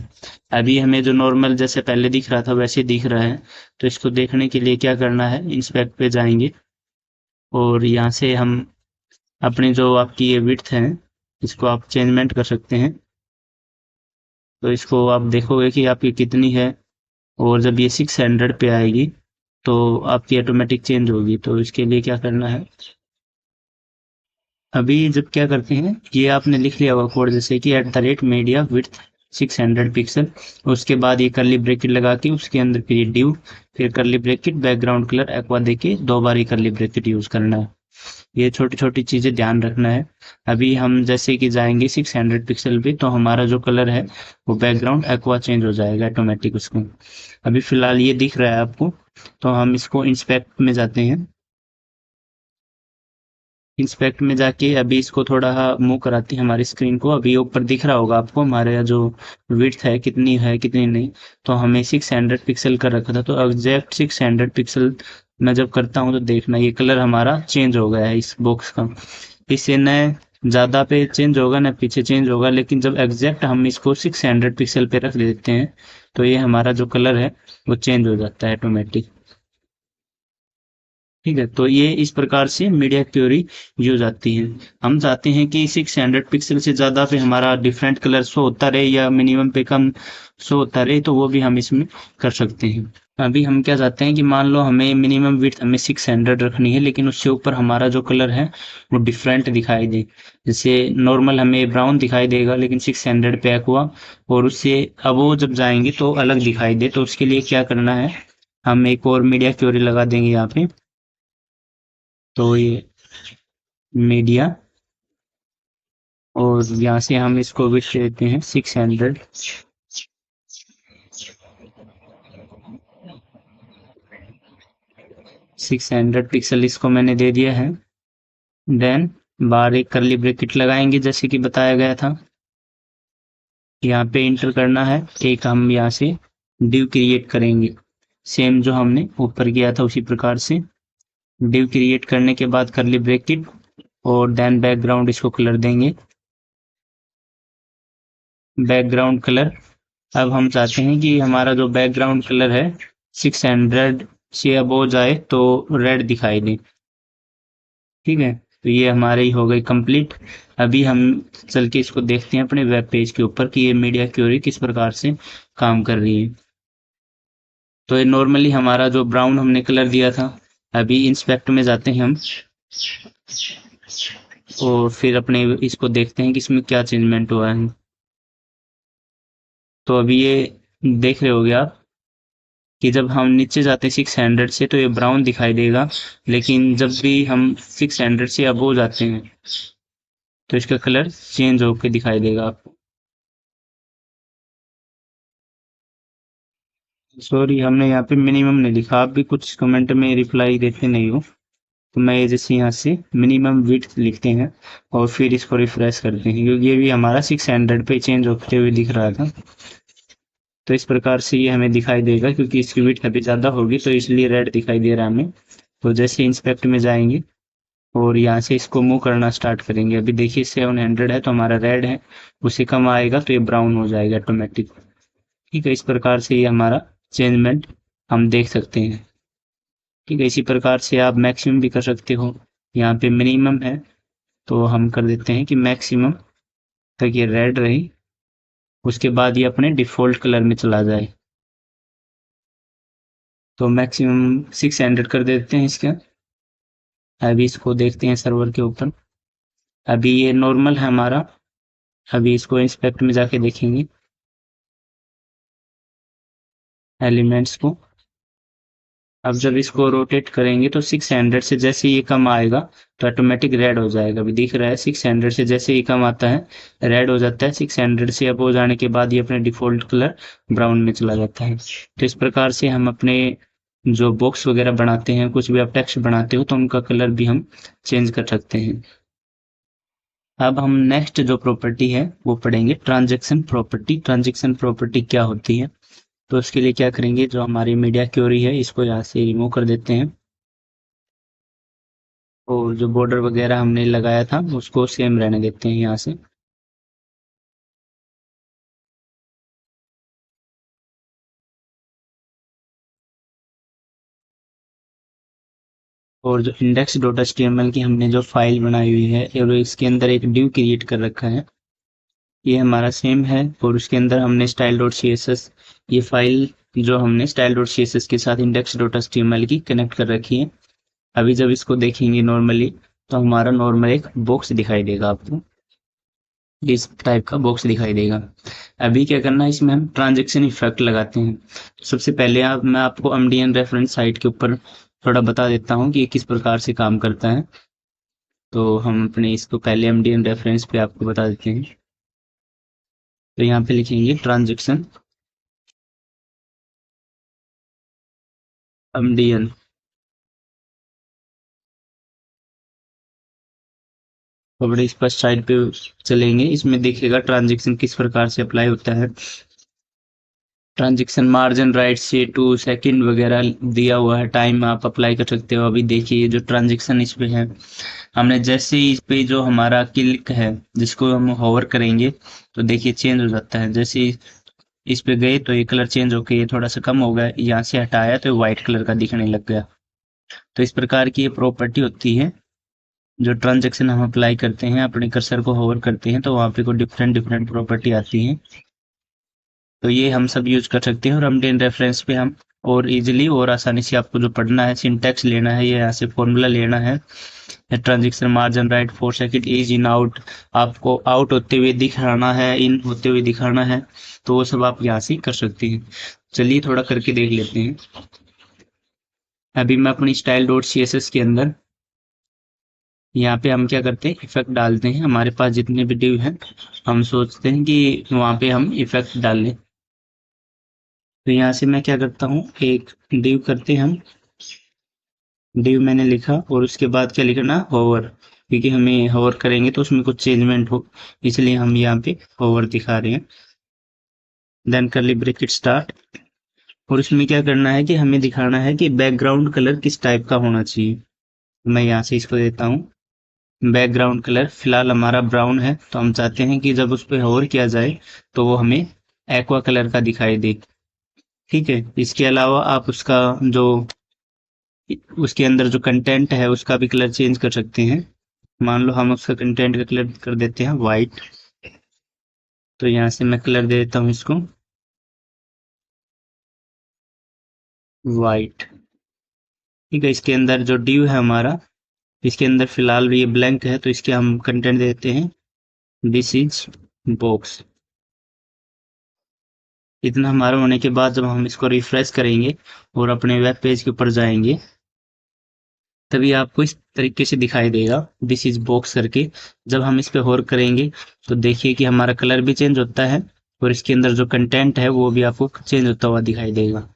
अभी हमें जो नॉर्मल जैसे पहले दिख रहा था वैसे दिख रहा है। तो इसको देखने के लिए क्या करना है, इंस्पेक्ट पे जाएंगे और यहाँ से हम अपनी जो आपकी ये विड्थ है इसको आप चेंजमेंट कर सकते हैं। तो इसको आप देखोगे कि आपकी कितनी है और जब ये 600 पे आएगी तो आपकी ऑटोमेटिक चेंज होगी। तो इसके लिए क्या करना है, अभी जब क्या करते हैं, ये आपने लिख लिया होगा कोड जैसे कि @media width 600 पिक्सल। उसके बाद ये करली ब्रैकेट लगा के उसके अंदर फिर ये डिव, फिर करली ब्रैकेट बैकग्राउंड कलर एक्वा देके 2 बार ये करली ब्रैकेट यूज करना है। ये छोटी छोटी चीजें ध्यान रखना है। अभी हम जैसे कि जाएंगे 600 पिक्सल पे तो हमारा जो कलर है वो बैकग्राउंड एक्वा चेंज हो जाएगा ऑटोमेटिक उसको। अभी फिलहाल ये दिख रहा है आपको। तो हम इसको इंस्पेक्ट में जाते हैं। इंस्पेक्ट में जाके अभी इसको थोड़ा मूव कराते हैं हमारी स्क्रीन को। अभी ऊपर दिख रहा होगा आपको हमारे जो विड्थ है कितनी नहीं। तो हमें 600 पिक्सल कर रखा था, तो एग्जैक्ट 600 पिक्सल मैं जब करता हूँ तो देखना ये कलर हमारा चेंज हो गया है इस बॉक्स का। इससे न ज़्यादा पे चेंज होगा न पीछे चेंज होगा, लेकिन जब एग्जैक्ट हम इसको 600 पिक्सल पे रख देते हैं तो ये हमारा जो कलर है वो चेंज हो जाता है ऑटोमेटिक। ठीक है, तो ये इस प्रकार से मीडिया क्यूरी यूज आती है। हम चाहते हैं कि 600 पिक्सल से ज़्यादा पे हमारा डिफरेंट कलर शो होता रहे या मिनिमम पे कम शो होता रहे, तो वो भी हम इसमें कर सकते हैं। अभी हम क्या चाहते हैं कि मान लो हमें मिनिमम विड्थ हमें 600 रखनी है, लेकिन उससे ऊपर हमारा जो कलर है वो डिफरेंट दिखाई दे। जैसे नॉर्मल हमें ब्राउन दिखाई देगा लेकिन 600 पे एक्वा, और उससे अब वो जब जाएंगे तो अलग दिखाई दे। तो उसके लिए क्या करना है, हम एक और मीडिया क्यूरी लगा देंगे यहाँ पे। तो ये मीडिया, और यहाँ से हम इसको विड्थ देते हैं 600। 600 पिक्सल इसको मैंने दे दिया है। देन बाहर एक करली ब्रैकेट लगाएंगे जैसे कि बताया गया था। यहाँ पे इंटर करना है, एक हम यहाँ से डिव क्रिएट करेंगे, सेम जो हमने ऊपर किया था उसी प्रकार से। डिव क्रिएट करने के बाद करली ब्रैकेट और देन बैकग्राउंड इसको कलर देंगे, बैकग्राउंड कलर। अब हम चाहते हैं कि हमारा जो बैकग्राउंड कलर है 600 से अबो जाए तो रेड दिखाई दे। ठीक है, तो ये हमारी हो गई कंप्लीट। अभी हम चल के इसको देखते हैं अपने वेब पेज के ऊपर कि ये मीडिया क्यूरी किस प्रकार से काम कर रही है। तो ये नॉर्मली हमारा जो ब्राउन हमने कलर दिया था, अभी इंस्पेक्ट में जाते हैं हम और फिर अपने इसको देखते हैं कि इसमें क्या चेंजमेंट हुआ है। तो अभी ये देख रहे होगे आप कि जब हम नीचे जाते हैं 600 से तो ये ब्राउन दिखाई देगा, लेकिन जब भी हम 600 से अबो जाते हैं तो इसका कलर चेंज होकर दिखाई देगा आपको। सॉरी, हमने यहाँ पे मिनिमम नहीं लिखा, आप भी कुछ कमेंट में रिप्लाई देते नहीं हो। तो मैं जैसे यहाँ से मिनिमम विड्थ लिखते हैं और फिर इसको रिफ्रेश करते हैं, क्योंकि ये भी हमारा 600 पे चेंज होते हुए दिख रहा था। तो इस प्रकार से ये हमें दिखाई देगा, क्योंकि इसकी विड्थ अभी ज़्यादा होगी तो इसलिए रेड दिखाई दे रहा है हमें। तो जैसे इंस्पेक्ट में जाएंगे और यहाँ से इसको मूव करना स्टार्ट करेंगे, अभी देखिए 700 है तो हमारा रेड है, उससे कम आएगा तो ये ब्राउन हो जाएगा ऑटोमेटिक। ठीक है, इस प्रकार से ये हमारा चेंजमेंट हम देख सकते हैं। ठीक है, इसी प्रकार से आप मैक्सिमम भी कर सकते हो। यहाँ पे मिनिमम है तो हम कर देते हैं कि मैक्सिमम तक ये रेड रहे, उसके बाद ये अपने डिफ़ॉल्ट कलर में चला जाए। तो मैक्सिमम 600 कर देते हैं इसका। अभी इसको देखते हैं सर्वर के ऊपर। अभी ये नॉर्मल है हमारा। अभी इसको इंस्पेक्ट में जाके देखेंगे। एलिमेंट्स को। अब जब इसको रोटेट करेंगे तो 600 से जैसे ये कम आएगा तो ऑटोमेटिक रेड हो जाएगा। अभी दिख रहा है 600 से जैसे ये कम आता है रेड हो जाता है, 600 से अब हो जाने के बाद ये अपने डिफ़ॉल्ट कलर ब्राउन में चला जाता है। तो इस प्रकार से हम अपने जो बॉक्स वगैरह बनाते हैं, कुछ भी आप टेक्स्ट बनाते हो तो उनका कलर भी हम चेंज कर सकते हैं। अब हम नेक्स्ट जो प्रॉपर्टी है वो पढ़ेंगे ट्रांजैक्शन प्रॉपर्टी। ट्रांजैक्शन प्रॉपर्टी क्या होती है? तो उसके लिए क्या करेंगे, जो हमारी मीडिया क्वेरी है इसको यहाँ से रिमूव कर देते हैं और जो बॉर्डर वगैरह हमने लगाया था उसको सेम रहने देते हैं यहाँ से। और जो इंडेक्स डॉट एचटीएमएल की हमने जो फाइल बनाई हुई है और इसके अंदर एक डिव क्रिएट कर रखा है, ये हमारा सेम है। और उसके अंदर हमने style dot C S S, ये फाइल जो हमने style dot C S S के साथ इंडेक्स डॉट एचटीएमएल की कनेक्ट कर रखी है। अभी जब इसको देखेंगे नॉर्मली तो हमारा नॉर्मल एक बॉक्स दिखाई देगा आपको, इस टाइप का बॉक्स दिखाई देगा। अभी क्या करना है, इसमें हम ट्रांजैक्शन इफेक्ट लगाते हैं। सबसे पहले मैं आपको एमडीएन रेफरेंस साइट के ऊपर थोड़ा बता देता हूँ कि ये किस प्रकार से काम करता है। तो हम अपने इसको पहले एमडीएन रेफरेंस पे आपको बता देते हैं। तो यहाँ पे लिखेंगे ट्रांजैक्शन एमडीएन। तो बड़े स्पष्ट साइड पे चलेंगे, इसमें देखिएगा ट्रांजैक्शन किस प्रकार से अप्लाई होता है। ट्रांजैक्शन मार्जिन राइट से 2 सेकंड वगैरह दिया हुआ है, टाइम आप अप्लाई कर सकते हो। अभी देखिए जो ट्रांजैक्शन इस पे है, हमने जैसे ही इस पे जो हमारा क्लिक है जिसको हम होवर करेंगे तो देखिए चेंज हो जाता है। जैसे ही इस पे गए तो ये कलर चेंज होके ये थोड़ा सा कम हो गया, यहाँ से हटाया तो व्हाइट कलर का दिखने लग गया। तो इस प्रकार की ये प्रॉपर्टी होती है। जो ट्रांजैक्शन हम अप्लाई करते हैं, अपने कर्सर को होवर करते हैं तो वहाँ पे कोई डिफरेंट डिफरेंट प्रॉपर्टी आती है। तो ये हम सब यूज कर सकते हैं और एमडीएन रेफरेंस पे हम और इजीली और आसानी से आपको जो पढ़ना है, सिंटैक्स लेना है, ये यहाँ से फॉर्मूला लेना है। Transaction margin right 4 second is in out, आपको आउट होते हुए दिखाना है, इन होते हुए दिखाना है, तो वो सब आप यहाँ से कर सकते हैं। चलिए थोड़ा करके देख लेते हैं। अभी मैं अपनी style dot C S S के अंदर यहाँ पे हम क्या करते हैं, इफेक्ट डालते हैं। हमारे पास जितने भी डिव हैं हम सोचते हैं कि वहाँ पे हम इफेक्ट डाल लें। तो यहाँ से मैं क्या करता हूँ, एक डिव करते हैं हम। डिव मैंने लिखा और उसके बाद क्या लिखना, होवर, क्योंकि हमें होवर करेंगे तो उसमें कुछ चेंजमेंट हो, इसलिए हम यहाँ पे होवर दिखा रहे हैं। देन कर्ली ब्रैकेट स्टार्ट, और इसमें क्या करना है कि हमें दिखाना है कि बैकग्राउंड कलर किस टाइप का होना चाहिए। मैं यहाँ से इसको देता हूँ बैकग्राउंड कलर। फिलहाल हमारा ब्राउन है तो हम चाहते हैं कि जब उस पर होवर किया जाए तो वो हमें एक्वा कलर का दिखाई दे। ठीक है, इसके अलावा आप उसका जो उसके अंदर जो कंटेंट है उसका भी कलर चेंज कर सकते हैं। मान लो हम उसका कंटेंट का कलर कर देते हैं वाइट, तो यहाँ से मैं कलर दे देता हूँ इसको वाइट। ठीक है, इसके अंदर जो ड्यू है हमारा, इसके अंदर फिलहाल ये ब्लैंक है तो इसके हम कंटेंट दे देते हैं दिस इज बॉक्स। इतना हमारा होने के बाद जब हम इसको रिफ्रेश करेंगे और अपने वेब पेज के ऊपर जाएंगे तभी आपको इस तरीके से दिखाई देगा दिस इज बॉक्स करके। जब हम इस पे होवर करेंगे तो देखिए कि हमारा कलर भी चेंज होता है और इसके अंदर जो कंटेंट है वो भी आपको चेंज होता हुआ दिखाई देगा।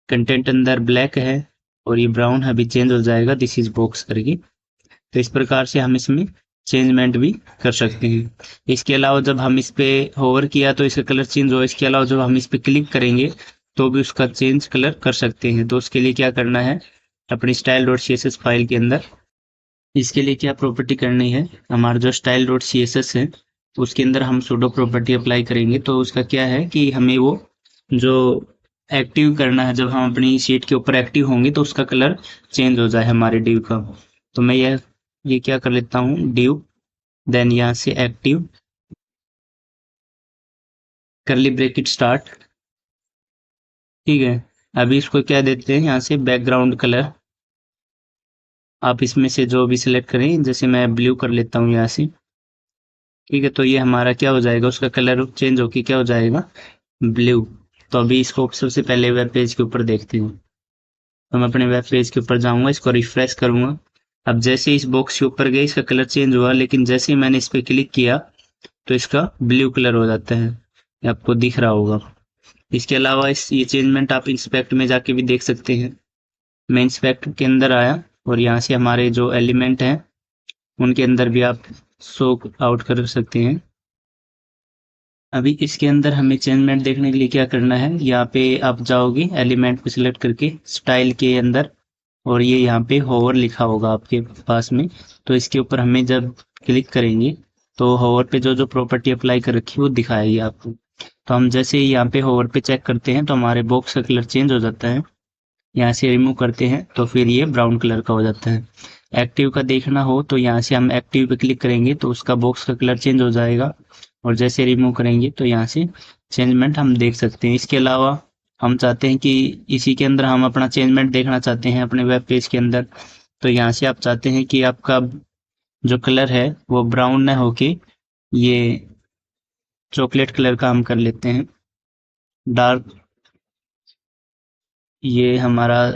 कंटेंट अंदर ब्लैक है और ये ब्राउन है, अभी चेंज हो जाएगा दिस इज बॉक्स करके। तो इस प्रकार से हम इसमें चेंजमेंट भी कर सकते हैं। इसके अलावा जब हम इस पे होवर किया तो इसका कलर चेंज हो, इसके अलावा जब हम इस पे क्लिक करेंगे तो भी उसका चेंज कलर कर सकते हैं। तो उसके लिए क्या करना है, अपनी style dot C S S file के अंदर इसके लिए क्या प्रॉपर्टी करनी है, हमारा जो style dot C S S है उसके अंदर हम सूडो प्रॉपर्टी अप्लाई करेंगे। तो उसका क्या है कि हमें वो जो एक्टिव करना है, जब हम अपनी शीट के ऊपर एक्टिव होंगे तो उसका कलर चेंज हो जाए हमारे डिव का। तो मैं ये क्या कर लेता हूँ डिव, देन यहाँ से एक्टिव करली ब्रैकेट स्टार्ट। ठीक है, अभी इसको क्या देते हैं यहाँ से बैकग्राउंड कलर, आप इसमें से जो भी सिलेक्ट करें, जैसे मैं ब्लू कर लेता हूँ यहाँ से। ठीक है, तो ये हमारा क्या हो जाएगा, उसका कलर चेंज होके क्या हो जाएगा, ब्लू। तो अभी इसको सबसे पहले वेब पेज के ऊपर देखते हैं। तो मैं अपने वेब पेज के ऊपर जाऊंगा, इसको रिफ्रेश करूंगा। अब जैसे ही इस बॉक्स के ऊपर गए इसका कलर चेंज हुआ, लेकिन जैसे ही मैंने इस पर क्लिक किया तो इसका ब्लू कलर हो जाता है, ये आपको दिख रहा होगा। इसके अलावा इस ये चेंजमेंट आप इंस्पेक्ट में जाके भी देख सकते हैं। मैं इंस्पेक्ट के अंदर आया और यहाँ से हमारे जो एलिमेंट हैं उनके अंदर भी आप शो आउट कर सकते हैं। अभी इसके अंदर हमें चेंजमेंट देखने के लिए क्या करना है, यहाँ पे आप जाओगे एलिमेंट को सिलेक्ट करके स्टाइल के अंदर, और ये यहाँ पे होवर लिखा होगा आपके पास में। तो इसके ऊपर हमें जब क्लिक करेंगे तो होवर पे जो जो प्रॉपर्टी अप्लाई कर रखी है वो दिखाएगी आपको। तो हम जैसे ही यहाँ पे होवर पे चेक करते हैं तो हमारे बॉक्स का कलर चेंज हो जाता है। यहाँ से रिमूव करते हैं तो फिर ये ब्राउन कलर का हो जाता है। एक्टिव का देखना हो तो यहाँ से हम एक्टिव पे क्लिक करेंगे तो उसका बॉक्स का कलर चेंज हो जाएगा, और जैसे रिमूव करेंगे तो यहाँ से चेंजमेंट हम देख सकते हैं। इसके अलावा हम चाहते हैं कि इसी के अंदर हम अपना चेंजमेंट देखना चाहते हैं अपने वेब पेज के अंदर, तो यहाँ से आप चाहते हैं कि आपका जो कलर है वो ब्राउन ना होके ये चॉकलेट कलर का हम कर लेते हैं, डार्क, ये हमारा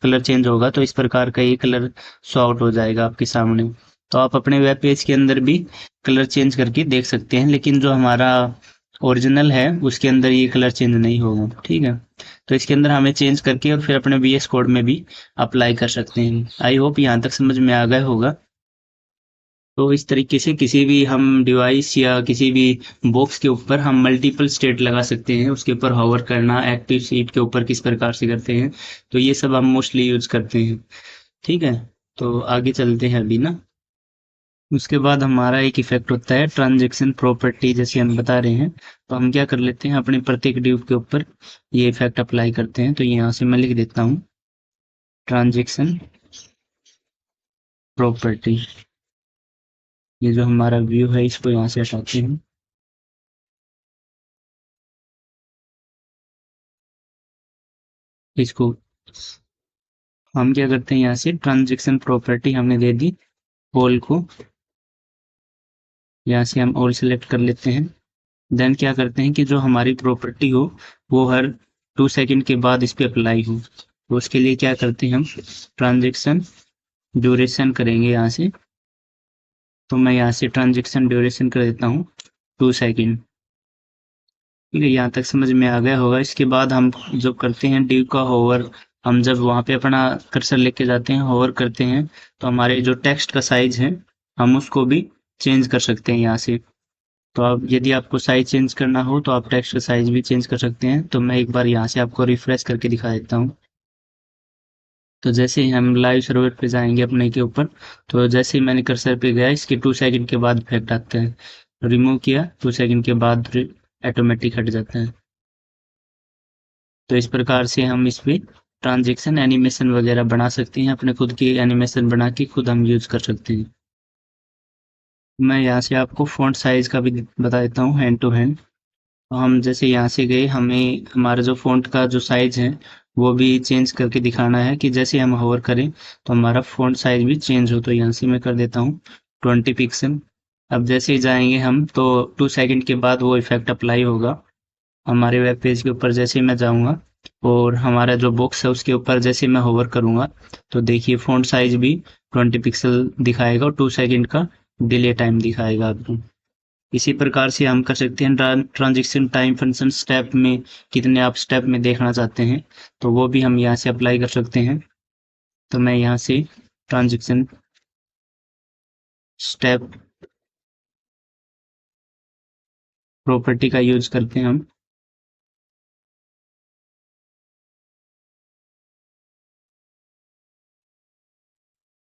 कलर चेंज होगा तो इस प्रकार का ये कलर शो आउट हो जाएगा आपके सामने। तो आप अपने वेब पेज के अंदर भी कलर चेंज करके देख सकते हैं, लेकिन जो हमारा ओरिजिनल है उसके अंदर ये कलर चेंज नहीं होगा, ठीक है। तो इसके अंदर हमें चेंज करके और फिर अपने VS कोड में भी अप्लाई कर सकते हैं। आई होप यहाँ तक समझ में आ गया होगा। तो इस तरीके से किसी भी हम डिवाइस या किसी भी बॉक्स के ऊपर हम मल्टीपल स्टेट लगा सकते हैं, उसके ऊपर होवर करना, एक्टिव सीट के ऊपर किस प्रकार से करते हैं, तो ये सब हम मोस्टली यूज करते हैं, ठीक है। तो आगे चलते हैं अभी ना। उसके बाद हमारा एक इफेक्ट होता है ट्रांजैक्शन प्रॉपर्टी, जैसे हम बता रहे हैं। तो हम क्या कर लेते हैं, अपने प्रत्येक डिव के ऊपर ये इफेक्ट अप्लाई करते हैं। तो यहाँ से मैं लिख देता हूँ ट्रांजैक्शन प्रॉपर्टी। ये जो हमारा व्यू है इसको यहाँ से हटाते हैं। इसको हम क्या करते हैं, यहाँ से ट्रांजैक्शन प्रॉपर्टी हमने दे दी ऑल को, यहाँ से हम ऑल सेलेक्ट कर लेते हैं। देन क्या करते हैं कि जो हमारी प्रॉपर्टी हो वो हर 2 सेकंड के बाद इस पे अप्लाई हो। तो उसके लिए क्या करते हैं, हम ट्रांजैक्शन ड्यूरेशन करेंगे यहाँ से। तो मैं यहाँ से ट्रांजैक्शन ड्यूरेशन कर देता हूँ 2 सेकंड, ठीक है। यहाँ तक समझ में आ गया होगा। इसके बाद हम जब करते हैं डिव का होवर, हम जब वहाँ पे अपना कर्सर लेके जाते हैं, होवर करते हैं, तो हमारे जो टेक्स्ट का साइज है हम उसको भी चेंज कर सकते हैं यहाँ से। तो अब यदि आपको साइज चेंज करना हो तो आप टेक्स्ट का साइज भी चेंज कर सकते हैं। तो मैं एक बार यहाँ से आपको रिफ्रेश करके दिखा देता हूँ। तो जैसे ही हम लाइव सर्वर पे जाएंगे अपने के ऊपर, तो जैसे ही मैंने कर्सर पे गया इसके 2 सेकंड के बाद इफेक्ट आता है, रिमूव किया 2 सेकंड के बाद ऑटोमेटिक हट जाता है। तो इस प्रकार से हम इस पे ट्रांजैक्शन एनिमेशन वगैरह बना सकते हैं, अपने खुद की एनिमेशन बना के खुद हम यूज कर सकते हैं। मैं यहाँ से आपको फ़ॉन्ट साइज का भी बता देता हूँ हैंड टू हैंड। तो हम जैसे यहाँ से गए, हमें हमारा जो फ़ॉन्ट का जो साइज है वो भी चेंज करके दिखाना है कि जैसे हम होवर करें तो हमारा फ़ॉन्ट साइज भी चेंज हो। तो यहाँ से मैं कर देता हूँ 20 पिक्सल। अब जैसे ही जाएंगे हम तो 2 सेकंड के बाद वो इफेक्ट अप्लाई होगा हमारे वेब पेज के ऊपर। जैसे ही मैं जाऊँगा और हमारा जो बॉक्स है उसके ऊपर जैसे मैं होवर करूँगा तो देखिए फ़ॉन्ट साइज भी 20 पिक्सल दिखाएगा और 2 सेकंड का डिले टाइम दिखाएगा आपको। इसी प्रकार से हम कर सकते हैं ट्रांजैक्शन टाइम फंक्शन स्टेप में, कितने आप स्टेप में देखना चाहते हैं तो वो भी हम यहाँ से अप्लाई कर सकते हैं। तो मैं यहाँ से ट्रांजैक्शन स्टेप प्रॉपर्टी का यूज करते हैं हम।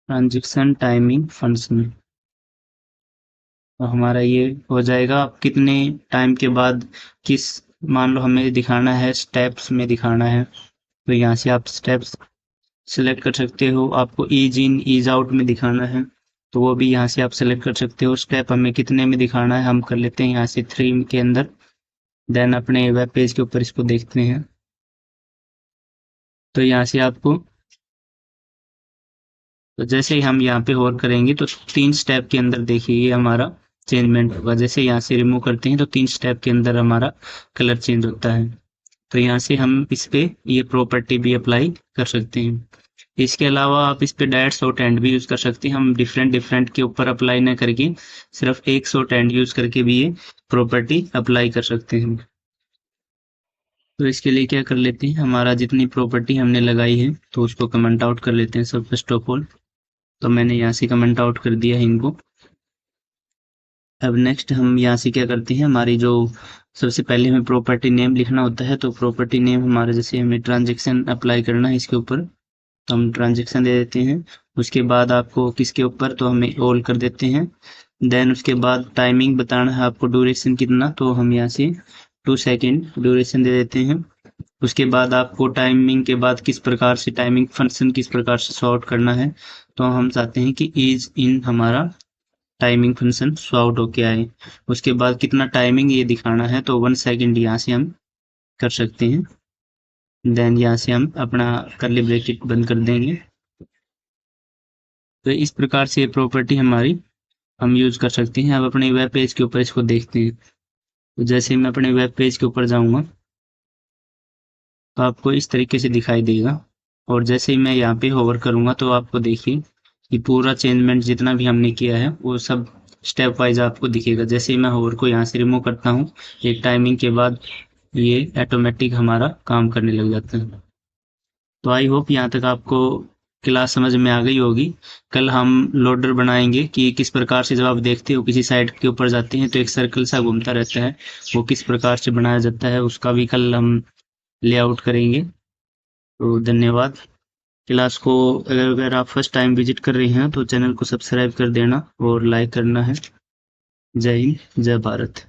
ट्रांजैक्शन टाइमिंग फंक्शन, तो हमारा ये हो जाएगा। आप कितने टाइम के बाद किस, मान लो हमें दिखाना है स्टेप्स में दिखाना है, तो यहाँ से आप स्टेप्स सिलेक्ट कर सकते हो। आपको ईज इन ईज आउट में दिखाना है तो वो भी यहाँ से आप सेलेक्ट कर सकते हो। स्टेप हमें कितने में दिखाना है हम कर लेते हैं यहाँ से 3 के अंदर। देन अपने वेब पेज के ऊपर इसको देखते हैं तो यहाँ से आपको, तो जैसे ही हम यहाँ पे होवर करेंगे तो 3 स्टेप के अंदर देखिए ये हमारा चेंजमेंट होगा। जैसे यहाँ से रिमूव करते हैं तो 3 स्टेप के अंदर हमारा कलर चेंज होता है। तो यहाँ से हम इस पे ये प्रॉपर्टी भी अप्लाई कर सकते हैं। इसके अलावा आप इस पे डायरेक्ट शॉर्ट हैंड भी यूज़ कर सकते हैं। हम डिफरेंट डिफरेंट के ऊपर अप्लाई ना करके सिर्फ एक शॉर्ट हैंड यूज़ करके भी ये प्रॉपर्टी अप्लाई कर सकते हैं। तो इसके लिए क्या कर लेते हैं, हमारा जितनी प्रॉपर्टी हमने लगाई है तो उसको कमेंट आउट कर लेते हैं सब फर्स्ट ऑफ ऑल। तो मैंने यहाँ से कमेंट आउट कर दिया है इनको। अब नेक्स्ट हम यहाँ से क्या करते हैं, हमारी जो सबसे पहले हमें प्रॉपर्टी नेम लिखना होता है। तो प्रॉपर्टी नेम हमारा, जैसे हमें ट्रांजेक्शन अप्लाई करना है इसके ऊपर, तो हम ट्रांजेक्शन दे देते हैं। उसके बाद आपको किसके ऊपर, तो हमें ऑल कर देते हैं। देन उसके बाद टाइमिंग बताना है आपको, ड्यूरेशन कितना, तो हम यहाँ से 2 सेकेंड ड्यूरेशन दे देते हैं। उसके बाद आपको टाइमिंग के बाद किस प्रकार से टाइमिंग फंक्शन किस प्रकार से सॉर्ट करना है, तो हम चाहते हैं कि इज इन हमारा टाइमिंग फंक्शन सॉर्ट होके आए। उसके बाद कितना टाइमिंग ये दिखाना है, तो 1 सेकेंड यहाँ से हम कर सकते हैं। देन यहाँ से हम अपना कर्ली ब्रैकेट बंद कर देंगे। तो इस प्रकार से ये प्रॉपर्टी हमारी हम यूज कर सकते हैं। अब अपने वेब पेज के ऊपर इसको देखते हैं। तो जैसे मैं अपने वेब पेज के ऊपर जाऊंगा तो आपको इस तरीके से दिखाई देगा। और जैसे ही मैं यहाँ पे होवर करूंगा तो आपको देखिए कि पूरा चेंजमेंट जितना भी हमने किया है वो सब स्टेप वाइज आपको दिखेगा। जैसे ही मैं होवर को यहाँ से रिमूव करता हूँ, एक टाइमिंग के बाद ये ऑटोमेटिक हमारा काम करने लग जाता है। तो आई होप यहाँ तक आपको क्लास समझ में आ गई होगी। कल हम लोडर बनाएंगे कि किस प्रकार से, जब आप देखते हो किसी साइट के ऊपर जाते हैं तो एक सर्कल सा घूमता रहता है, वो किस प्रकार से बनाया जाता है उसका भी कल हम लेआउट करेंगे। तो धन्यवाद। क्लास को अगर आप फर्स्ट टाइम विजिट कर रहे हैं तो चैनल को सब्सक्राइब कर देना और लाइक करना है। जय हिंद, जय भारत।